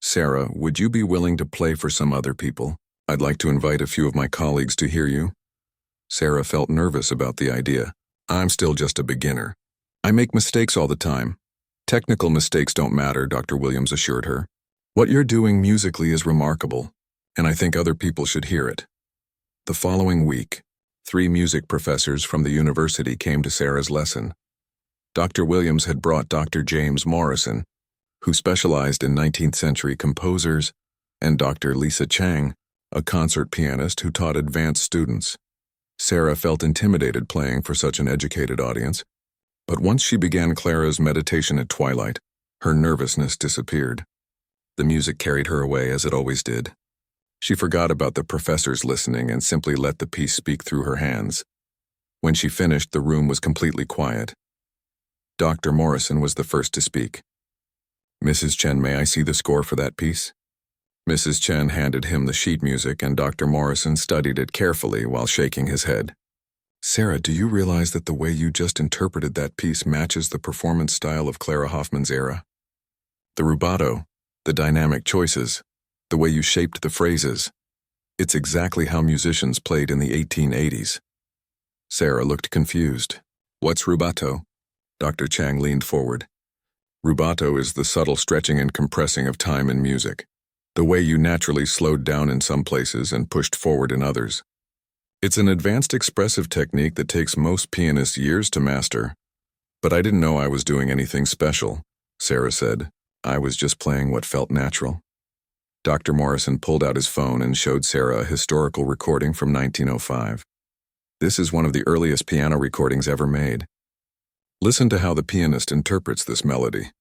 "Sarah, would you be willing to play for some other people? I'd like to invite a few of my colleagues to hear you." Sarah felt nervous about the idea. "I'm still just a beginner. I make mistakes all the time." "Technical mistakes don't matter," Dr. Williams assured her. "What you're doing musically is remarkable, and I think other people should hear it." The following week, 3 music professors from the university came to Sarah's lesson. Dr. Williams had brought Dr. James Morrison, who specialized in 19th century composers, and Dr. Lisa Chang, a concert pianist who taught advanced students. Sarah felt intimidated playing for such an educated audience, but once she began Clara's Meditation at Twilight, her nervousness disappeared. The music carried her away as it always did. She forgot about the professors listening and simply let the piece speak through her hands. When she finished, the room was completely quiet. Dr. Morrison was the first to speak. "Mrs. Chen, may I see the score for that piece?" Mrs. Chen handed him the sheet music, and Dr. Morrison studied it carefully while shaking his head. "Sarah, do you realize that the way you just interpreted that piece matches the performance style of Clara Hoffman's era? The rubato, the dynamic choices, the way you shaped the phrases. It's exactly how musicians played in the 1880s. Sarah looked confused. "What's rubato?" Dr. Chang leaned forward. "Rubato is the subtle stretching and compressing of time in music. The way you naturally slowed down in some places and pushed forward in others. It's an advanced expressive technique that takes most pianists years to master. But I didn't know I was doing anything special," Sarah said. "I was just playing what felt natural." Dr. Morrison pulled out his phone and showed Sarah a historical recording from 1905. "This is one of the earliest piano recordings ever made. Listen to how the pianist interprets this melody."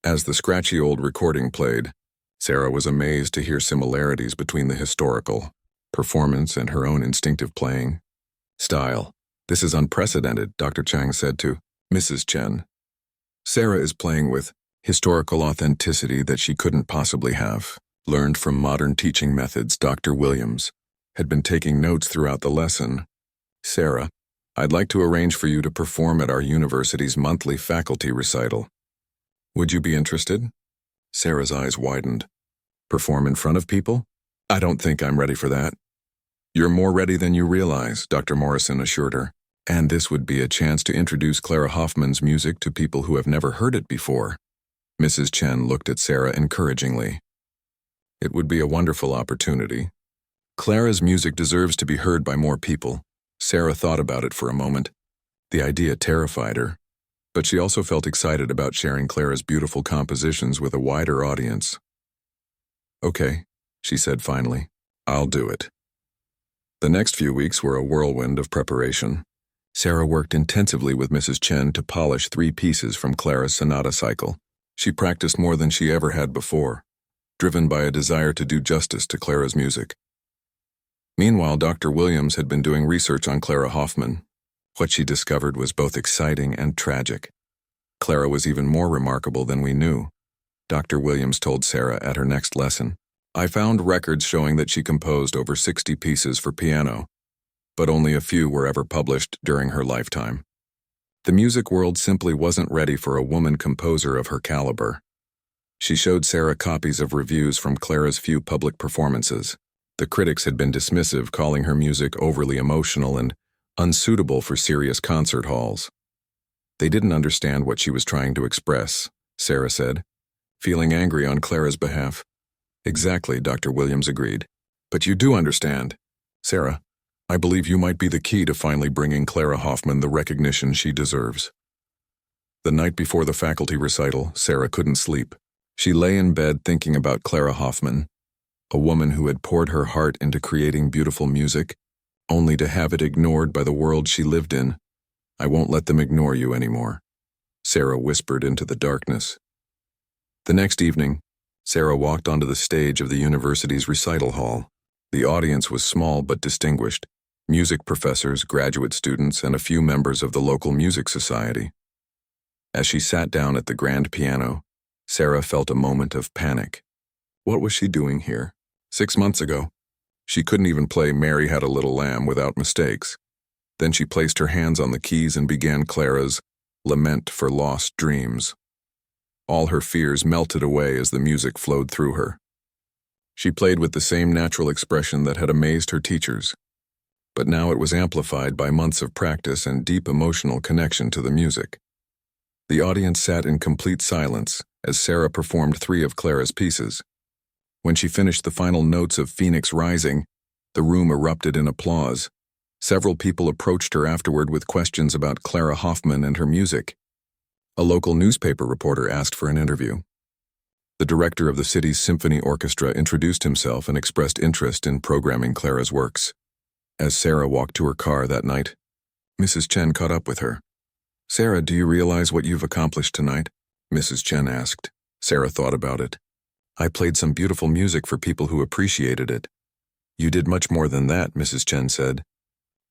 As the scratchy old recording played, Sarah was amazed to hear similarities between the historical performance and her own instinctive playing style. "This is unprecedented," Dr. Chang said to Mrs. Chen. "Sarah is playing with historical authenticity that she couldn't possibly have learned from modern teaching methods." Dr. Williams had been taking notes throughout the lesson. "Sarah, I'd like to arrange for you to perform at our university's monthly faculty recital. Would you be interested?" Sarah's eyes widened. "Perform in front of people? I don't think I'm ready for that." "You're more ready than you realize," Dr. Morrison assured her. "And this would be a chance to introduce Clara Hoffman's music to people who have never heard it before." Mrs. Chen looked at Sarah encouragingly. "It would be a wonderful opportunity. Clara's music deserves to be heard by more people." Sarah thought about it for a moment. The idea terrified her, but she also felt excited about sharing Clara's beautiful compositions with a wider audience. "Okay," she said finally. "I'll do it." The next few weeks were a whirlwind of preparation. Sarah worked intensively with Mrs. Chen to polish 3 pieces from Clara's sonata cycle. She practiced more than she ever had before, driven by a desire to do justice to Clara's music. Meanwhile, Dr. Williams had been doing research on Clara Hoffman. What she discovered was both exciting and tragic. Clara was even more remarkable than we knew. Dr. Williams told Sarah at her next lesson, "I found records showing that she composed over 60 pieces for piano, but only a few were ever published during her lifetime. The music world simply wasn't ready for a woman composer of her caliber. She showed Sarah copies of reviews from Clara's few public performances. The critics had been dismissive, calling her music overly emotional and unsuitable for serious concert halls. They didn't understand what she was trying to express, Sarah said, feeling angry on Clara's behalf. Exactly, Dr. Williams agreed. But you do understand. Sarah, I believe you might be the key to finally bringing Clara Hoffman the recognition she deserves. The night before the faculty recital, Sarah couldn't sleep. She lay in bed thinking about Clara Hoffman, a woman who had poured her heart into creating beautiful music, only to have it ignored by the world she lived in. I won't let them ignore you anymore, Sarah whispered into the darkness. The next evening, Sarah walked onto the stage of the university's recital hall. The audience was small but distinguished: music professors, graduate students, and a few members of the local music society. As she sat down at the grand piano, Sarah felt a moment of panic. What was she doing here? 6 months ago, she couldn't even play Mary Had a Little Lamb without mistakes. Then she placed her hands on the keys and began Clara's Lament for Lost Dreams. All her fears melted away as the music flowed through her. She played with the same natural expression that had amazed her teachers, but now it was amplified by months of practice and deep emotional connection to the music. The audience sat in complete silence as Sarah performed 3 of Clara's pieces. When she finished the final notes of Phoenix Rising, the room erupted in applause. Several people approached her afterward with questions about Clara Hoffman and her music. A local newspaper reporter asked for an interview. The director of the city's symphony orchestra introduced himself and expressed interest in programming Clara's works. As Sarah walked to her car that night, Mrs. Chen caught up with her. "Sarah, do you realize what you've accomplished tonight?" Mrs. Chen asked. Sarah thought about it. "I played some beautiful music for people who appreciated it." "You did much more than that," Mrs. Chen said.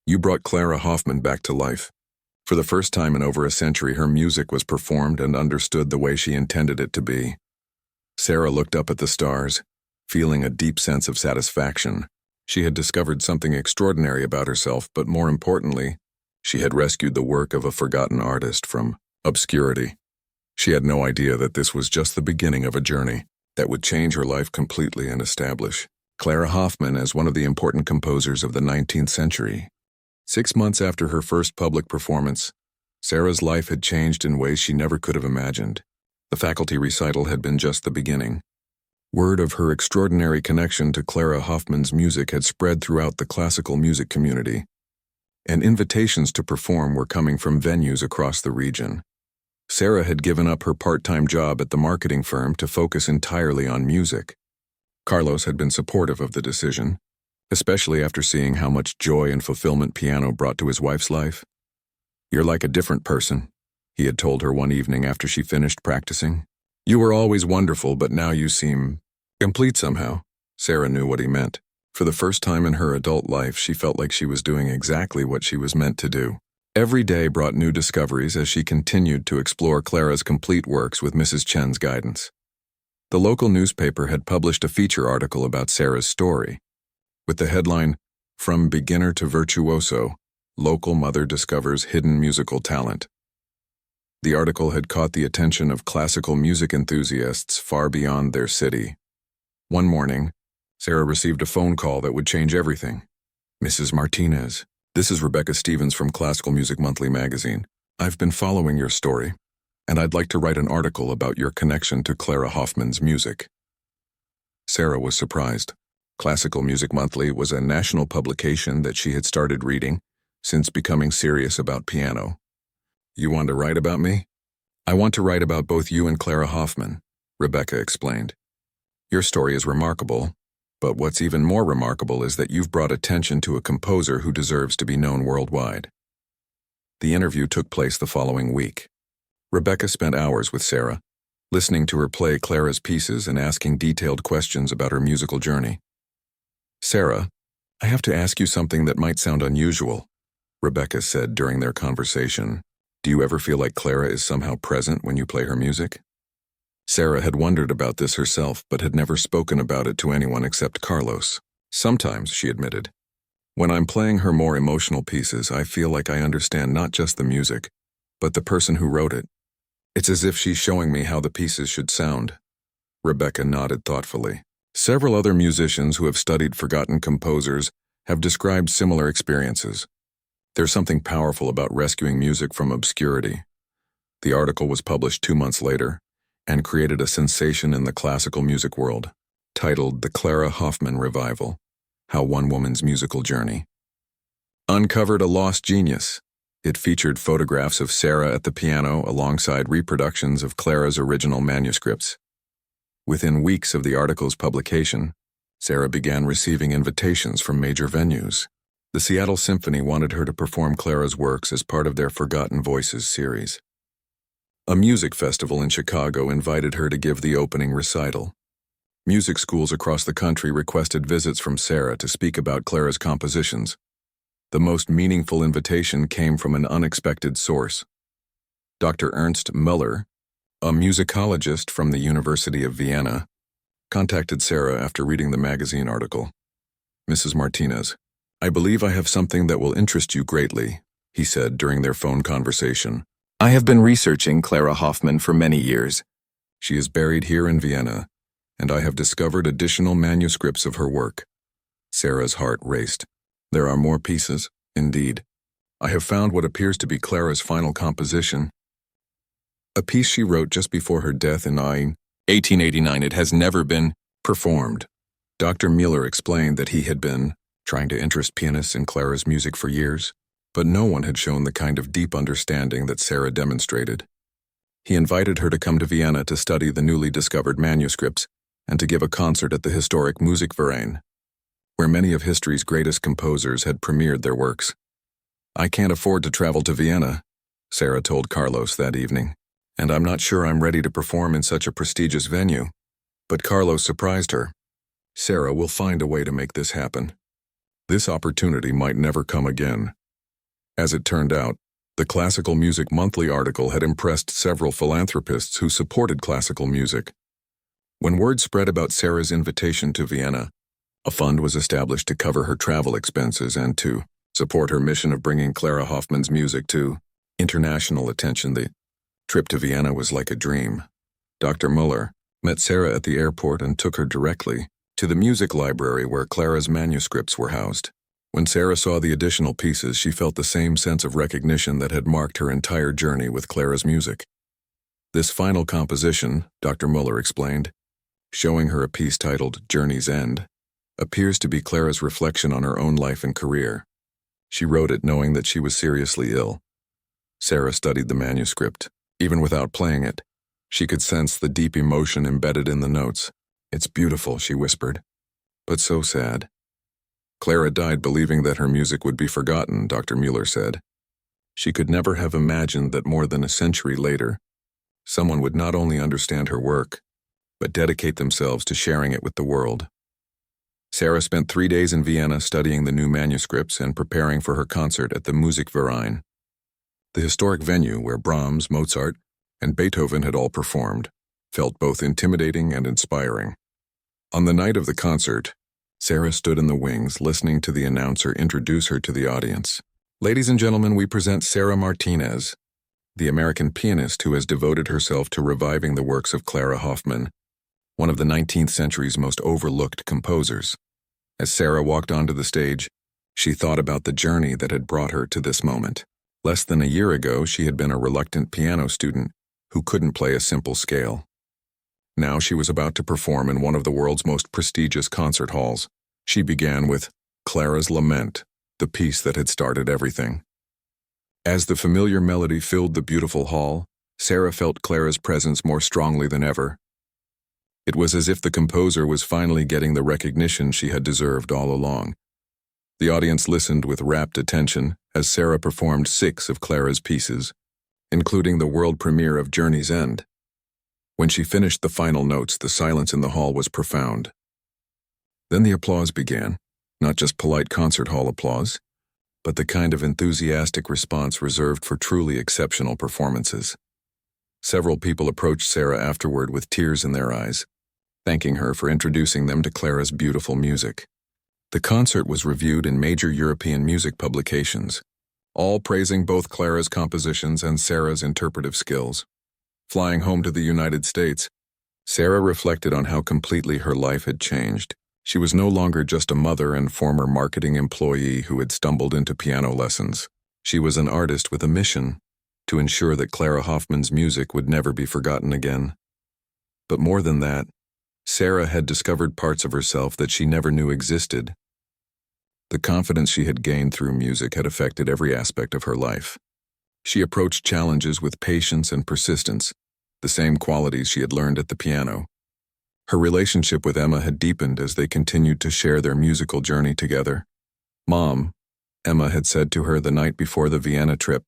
"You brought Clara Hoffman back to life. For the first time in over a century, her music was performed and understood the way she intended it to be." Sarah looked up at the stars, feeling a deep sense of satisfaction. She had discovered something extraordinary about herself, but more importantly, she had rescued the work of a forgotten artist from obscurity. She had no idea that this was just the beginning of a journey that would change her life completely and establish Clara Hoffman as one of the important composers of the 19th century. 6 months after her first public performance, Sarah's life had changed in ways she never could have imagined. The faculty recital had been just the beginning. Word of her extraordinary connection to Clara Hoffman's music had spread throughout the classical music community, and invitations to perform were coming from venues across the region. Sarah had given up her part-time job at the marketing firm to focus entirely on music. Carlos had been supportive of the decision, especially after seeing how much joy and fulfillment piano brought to his wife's life. "You're like a different person," he had told her one evening after she finished practicing. "You were always wonderful, but now you seem complete somehow." Sarah knew what he meant. For the first time in her adult life, she felt like she was doing exactly what she was meant to do. Every day brought new discoveries as she continued to explore Clara's complete works with Mrs. Chen's guidance. The local newspaper had published a feature article about Sarah's story, with the headline, "From Beginner to Virtuoso, Local Mother Discovers Hidden Musical Talent." The article had caught the attention of classical music enthusiasts far beyond their city. One morning, Sarah received a phone call that would change everything. "Mrs. Martinez, this is Rebecca Stevens from Classical Music Monthly magazine. I've been following your story, and I'd like to write an article about your connection to Clara Hoffman's music." Sarah was surprised. Classical Music Monthly was a national publication that she had started reading since becoming serious about piano. "You want to write about me?" "I want to write about both you and Clara Hoffman," Rebecca explained. "Your story is remarkable, but what's even more remarkable is that you've brought attention to a composer who deserves to be known worldwide." The interview took place the following week. Rebecca spent hours with Sarah, listening to her play Clara's pieces and asking detailed questions about her musical journey. "Sarah, I have to ask you something that might sound unusual," Rebecca said during their conversation. "Do you ever feel like Clara is somehow present when you play her music?" Sarah had wondered about this herself, but had never spoken about it to anyone except Carlos. "Sometimes," she admitted. "When I'm playing her more emotional pieces, I feel like I understand not just the music, But the person who wrote it, it's as if she's showing me how the pieces should sound. Rebecca nodded thoughtfully. Several other musicians who have studied forgotten composers have described similar experiences. There's something powerful about rescuing music from obscurity. The article was published 2 months later and created a sensation in the classical music world, titled The Clara Hoffman Revival: How One Woman's Musical Journey uncovered a lost genius. It featured photographs of Sarah at the piano alongside reproductions of Clara's original manuscripts. Within weeks of the article's publication, Sarah began receiving invitations from major venues. The Seattle Symphony wanted her to perform Clara's works as part of their Forgotten Voices series. A music festival in Chicago invited her to give the opening recital. Music schools across the country requested visits from Sarah to speak about Clara's compositions. The most meaningful invitation came from an unexpected source. Dr. Ernst Müller, a musicologist from the University of Vienna, contacted Sarah after reading the magazine article. "Mrs. Martinez, I believe I have something that will interest you greatly," he said during their phone conversation. "I have been researching Clara Hoffman for many years. She is buried here in Vienna, and I have discovered additional manuscripts of her work." Sarah's heart raced. "There are more pieces, indeed. I have found what appears to be Clara's final composition, a piece she wrote just before her death in 1889. It has never been performed." Dr. Mueller explained that he had been trying to interest pianists in Clara's music for years, but no one had shown the kind of deep understanding that Sarah demonstrated. He invited her to come to Vienna to study the newly discovered manuscripts and to give a concert at the historic Musikverein, where many of history's greatest composers had premiered their works. "I can't afford to travel to Vienna," Sarah told Carlos that evening, "and I'm not sure I'm ready to perform in such a prestigious venue." But Carlos surprised her. "Sarah will find a way to make this happen. This opportunity might never come again." As it turned out, the Classical Music Monthly article had impressed several philanthropists who supported classical music. When word spread about Sarah's invitation to Vienna, a fund was established to cover her travel expenses and to support her mission of bringing Clara Hoffman's music to international attention. The trip to Vienna was like a dream. Dr. Muller met Sarah at the airport and took her directly to the music library where Clara's manuscripts were housed. When Sarah saw the additional pieces, she felt the same sense of recognition that had marked her entire journey with Clara's music. This final composition, Dr. Muller explained, showing her a piece titled Journey's End, appears to be Clara's reflection on her own life and career. She wrote it knowing that she was seriously ill. Sarah studied the manuscript. Even without playing it, she could sense the deep emotion embedded in the notes. "It's beautiful," she whispered, "but so sad." Clara died believing that her music would be forgotten, Dr. Mueller said. She could never have imagined that more than a century later, someone would not only understand her work, but dedicate themselves to sharing it with the world. Sarah spent 3 days in Vienna studying the new manuscripts and preparing for her concert at the Musikverein, the historic venue where Brahms, Mozart, and Beethoven had all performed, felt both intimidating and inspiring. On the night of the concert, Sarah stood in the wings listening to the announcer introduce her to the audience. "Ladies and gentlemen, we present Sarah Martinez, the American pianist who has devoted herself to reviving the works of Clara Hoffman, one of the 19th century's most overlooked composers." As Sarah walked onto the stage, she thought about the journey that had brought her to this moment. Less than a year ago, she had been a reluctant piano student who couldn't play a simple scale. Now she was about to perform in one of the world's most prestigious concert halls. She began with Clara's Lament, the piece that had started everything. As the familiar melody filled the beautiful hall, Sarah felt Clara's presence more strongly than ever. It was as if the composer was finally getting the recognition she had deserved all along. The audience listened with rapt attention as Sarah performed 6 of Clara's pieces, including the world premiere of Journey's End. When she finished the final notes, the silence in the hall was profound. Then the applause began, not just polite concert hall applause, but the kind of enthusiastic response reserved for truly exceptional performances. Several people approached Sarah afterward with tears in their eyes, thanking her for introducing them to Clara's beautiful music. The concert was reviewed in major European music publications, all praising both Clara's compositions and Sarah's interpretive skills. Flying home to the United States, Sarah reflected on how completely her life had changed. She was no longer just a mother and former marketing employee who had stumbled into piano lessons. She was an artist with a mission to ensure that Clara Hoffman's music would never be forgotten again. But more than that, Sarah had discovered parts of herself that she never knew existed. The confidence she had gained through music had affected every aspect of her life. She approached challenges with patience and persistence, the same qualities she had learned at the piano. Her relationship with Emma had deepened as they continued to share their musical journey together. "Mom," Emma had said to her the night before the Vienna trip,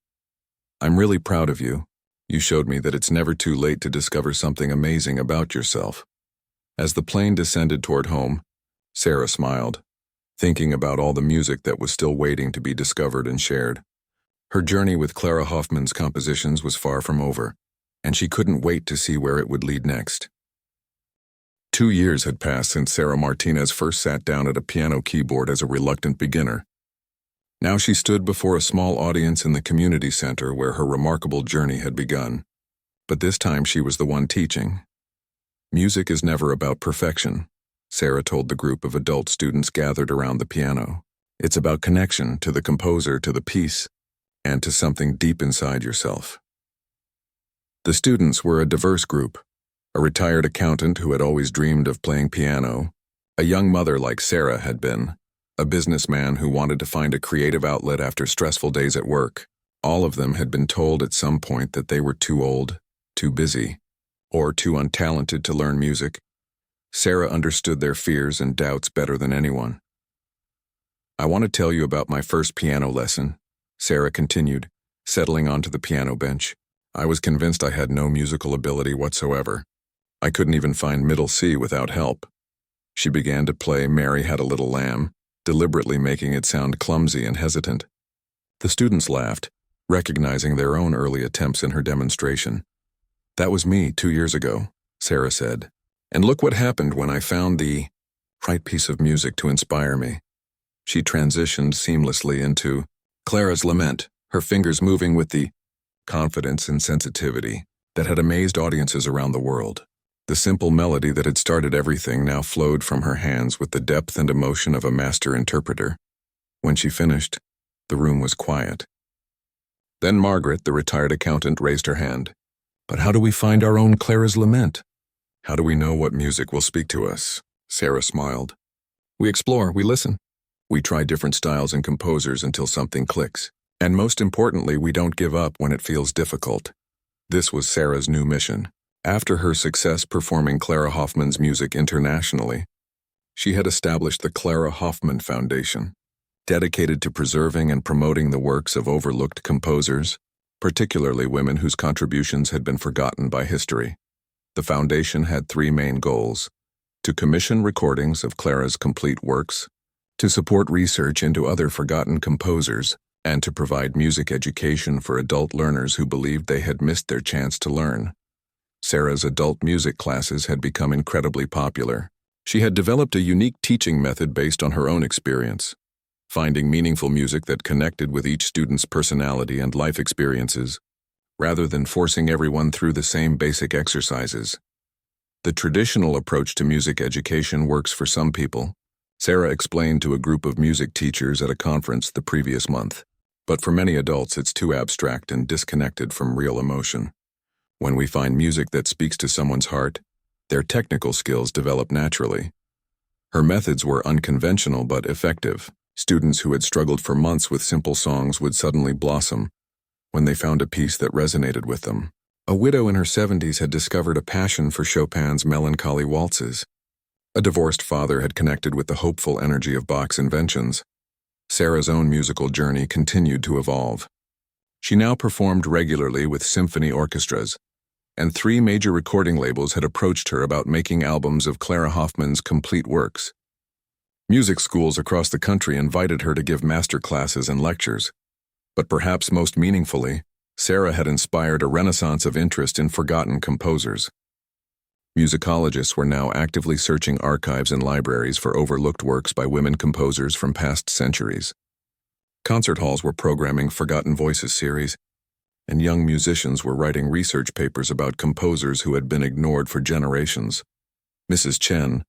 "I'm really proud of you. You showed me that it's never too late to discover something amazing about yourself." As the plane descended toward home, Sarah smiled, thinking about all the music that was still waiting to be discovered and shared. Her journey with Clara Hoffman's compositions was far from over, and she couldn't wait to see where it would lead next. 2 years had passed since Sarah Martinez first sat down at a piano keyboard as a reluctant beginner. Now she stood before a small audience in the community center where her remarkable journey had begun. But this time she was the one teaching. "Music is never about perfection," Sarah told the group of adult students gathered around the piano. "It's about connection to the composer, to the piece, and to something deep inside yourself." The students were a diverse group: a retired accountant who had always dreamed of playing piano, a young mother like Sarah had been, a businessman who wanted to find a creative outlet after stressful days at work. All of them had been told at some point that they were too old, too busy, or too untalented to learn music. Sarah understood their fears and doubts better than anyone. "I want to tell you about my first piano lesson," Sarah continued, settling onto the piano bench. "I was convinced I had no musical ability whatsoever. I couldn't even find middle C without help." She began to play "Mary Had a Little Lamb," deliberately making it sound clumsy and hesitant. The students laughed, recognizing their own early attempts in her demonstration. "That was me 2 years ago," Sarah said. "And look what happened when I found the right piece of music to inspire me." She transitioned seamlessly into Clara's Lament, her fingers moving with the confidence and sensitivity that had amazed audiences around the world. The simple melody that had started everything now flowed from her hands with the depth and emotion of a master interpreter. When she finished, the room was quiet. Then Margaret, the retired accountant, raised her hand. "But how do we find our own Clara's Lament? How do we know what music will speak to us?" Sarah smiled. "We explore, we listen. We try different styles and composers until something clicks. And most importantly, we don't give up when it feels difficult." This was Sarah's new mission. After her success performing Clara Hoffman's music internationally, she had established the Clara Hoffman Foundation, dedicated to preserving and promoting the works of overlooked composers, particularly women whose contributions had been forgotten by history. The foundation had 3 main goals: to commission recordings of Clara's complete works, to support research into other forgotten composers, and to provide music education for adult learners who believed they had missed their chance to learn. Sarah's adult music classes had become incredibly popular. She had developed a unique teaching method based on her own experience, finding meaningful music that connected with each student's personality and life experiences, rather than forcing everyone through the same basic exercises. The traditional approach to music education works for some people, Sarah explained to a group of music teachers at a conference the previous month. But for many adults, it's too abstract and disconnected from real emotion. When we find music that speaks to someone's heart, their technical skills develop naturally. Her methods were unconventional but effective. Students who had struggled for months with simple songs would suddenly blossom when they found a piece that resonated with them. A widow in her 70s had discovered a passion for Chopin's melancholy waltzes. A divorced father had connected with the hopeful energy of Bach's inventions. Sarah's own musical journey continued to evolve. She now performed regularly with symphony orchestras, and 3 major recording labels had approached her about making albums of Clara Hoffman's complete works. Music schools across the country invited her to give master classes and lectures. But perhaps most meaningfully, Sarah had inspired a renaissance of interest in forgotten composers. Musicologists were now actively searching archives and libraries for overlooked works by women composers from past centuries. Concert halls were programming Forgotten Voices series, and young musicians were writing research papers about composers who had been ignored for generations. Mrs. Chen,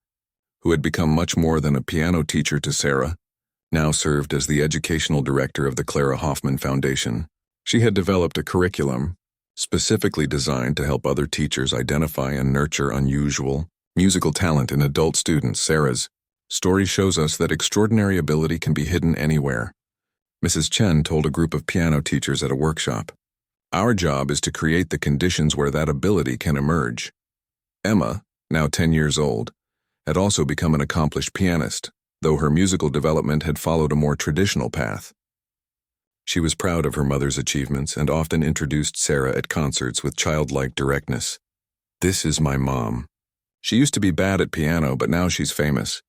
who had become much more than a piano teacher to Sarah, now served as the educational director of the Clara Hoffman Foundation. She had developed a curriculum specifically designed to help other teachers identify and nurture unusual musical talent in adult students. Sarah's story shows us that extraordinary ability can be hidden anywhere. Mrs. Chen told a group of piano teachers at a workshop, "Our job is to create the conditions where that ability can emerge." Emma, now 10 years old, had also become an accomplished pianist, though her musical development had followed a more traditional path. She was proud of her mother's achievements and often introduced Sarah at concerts with childlike directness. "This is my mom. She used to be bad at piano, but now she's famous."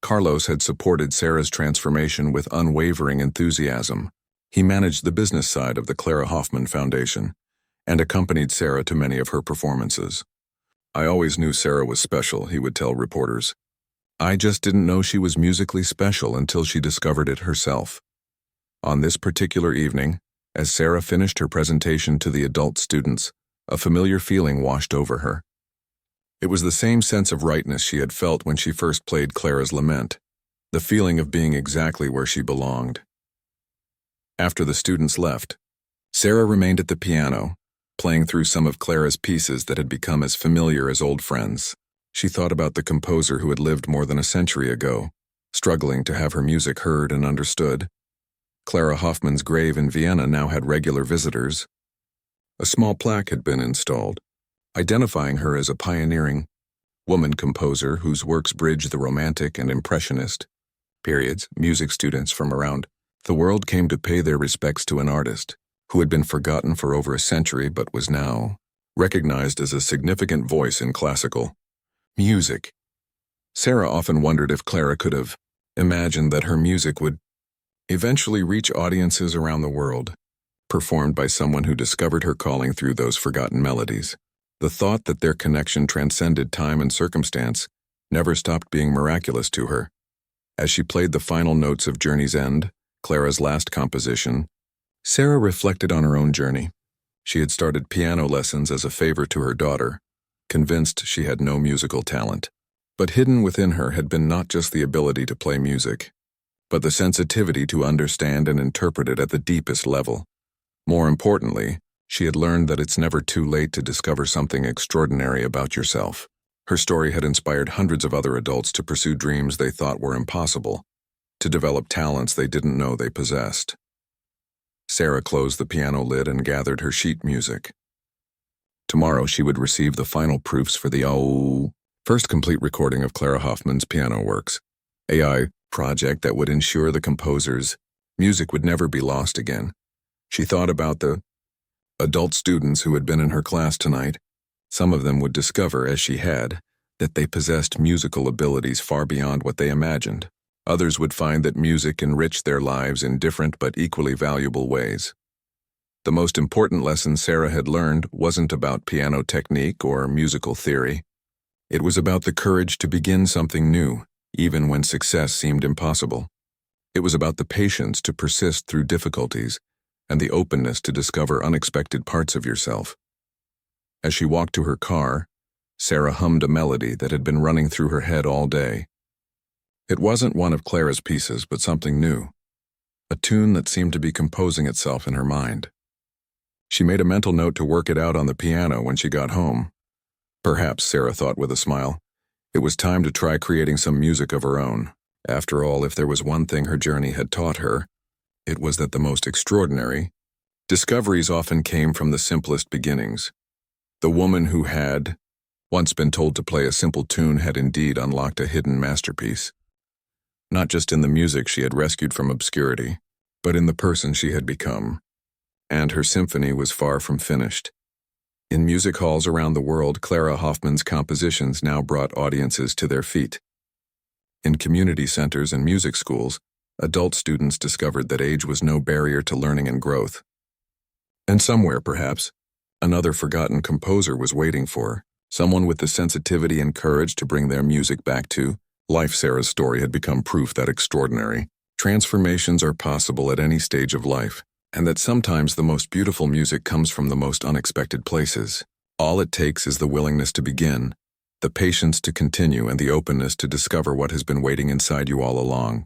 Carlos had supported Sarah's transformation with unwavering enthusiasm. He managed the business side of the Clara Hoffman Foundation and accompanied Sarah to many of her performances. "I always knew Sarah was special," he would tell reporters. "I just didn't know she was musically special until she discovered it herself." On this particular evening, as Sarah finished her presentation to the adult students, a familiar feeling washed over her. It was the same sense of rightness she had felt when she first played Clara's Lament, the feeling of being exactly where she belonged. After the students left, Sarah remained at the piano, playing through some of Clara's pieces that had become as familiar as old friends. She thought about the composer who had lived more than a century ago, struggling to have her music heard and understood. Clara Hoffman's grave in Vienna now had regular visitors. A small plaque had been installed, identifying her as a pioneering woman composer whose works bridge the Romantic and Impressionist periods. Music students from around the world came to pay their respects to an artist who had been forgotten for over a century but was now recognized as a significant voice in classical music. Sarah often wondered if Clara could have imagined that her music would eventually reach audiences around the world, performed by someone who discovered her calling through those forgotten melodies. The thought that their connection transcended time and circumstance never stopped being miraculous to her. As she played the final notes of Journey's End, Clara's last composition, Sarah reflected on her own journey. She had started piano lessons as a favor to her daughter, convinced she had no musical talent. But hidden within her had been not just the ability to play music, but the sensitivity to understand and interpret it at the deepest level. More importantly, she had learned that it's never too late to discover something extraordinary about yourself. Her story had inspired hundreds of other adults to pursue dreams they thought were impossible, to develop talents they didn't know they possessed. Sarah closed the piano lid and gathered her sheet music. Tomorrow she would receive the final proofs for the first complete recording of Clara Hoffman's piano works, AI project that would ensure the composer's music would never be lost again. She thought about the adult students who had been in her class tonight. Some of them would discover, as she had, that they possessed musical abilities far beyond what they imagined. Others would find that music enriched their lives in different but equally valuable ways. The most important lesson Sarah had learned wasn't about piano technique or musical theory. It was about the courage to begin something new, even when success seemed impossible. It was about the patience to persist through difficulties and the openness to discover unexpected parts of yourself. As she walked to her car, Sarah hummed a melody that had been running through her head all day. It wasn't one of Clara's pieces, but something new, a tune that seemed to be composing itself in her mind. She made a mental note to work it out on the piano when she got home. Perhaps, Sarah thought with a smile, it was time to try creating some music of her own. After all, if there was one thing her journey had taught her, it was that the most extraordinary discoveries often came from the simplest beginnings. The woman who had once been told to play a simple tune had indeed unlocked a hidden masterpiece. Not just in the music she had rescued from obscurity, but in the person she had become. And her symphony was far from finished. In music halls around the world, Clara Hoffman's compositions now brought audiences to their feet. In community centers and music schools, adult students discovered that age was no barrier to learning and growth. And somewhere, perhaps, another forgotten composer was waiting for someone with the sensitivity and courage to bring their music back to life. Sarah's story had become proof that extraordinary Transformations are possible at any stage of life, and that sometimes the most beautiful music comes from the most unexpected places. All it takes is the willingness to begin, the patience to continue, and the openness to discover what has been waiting inside you all along.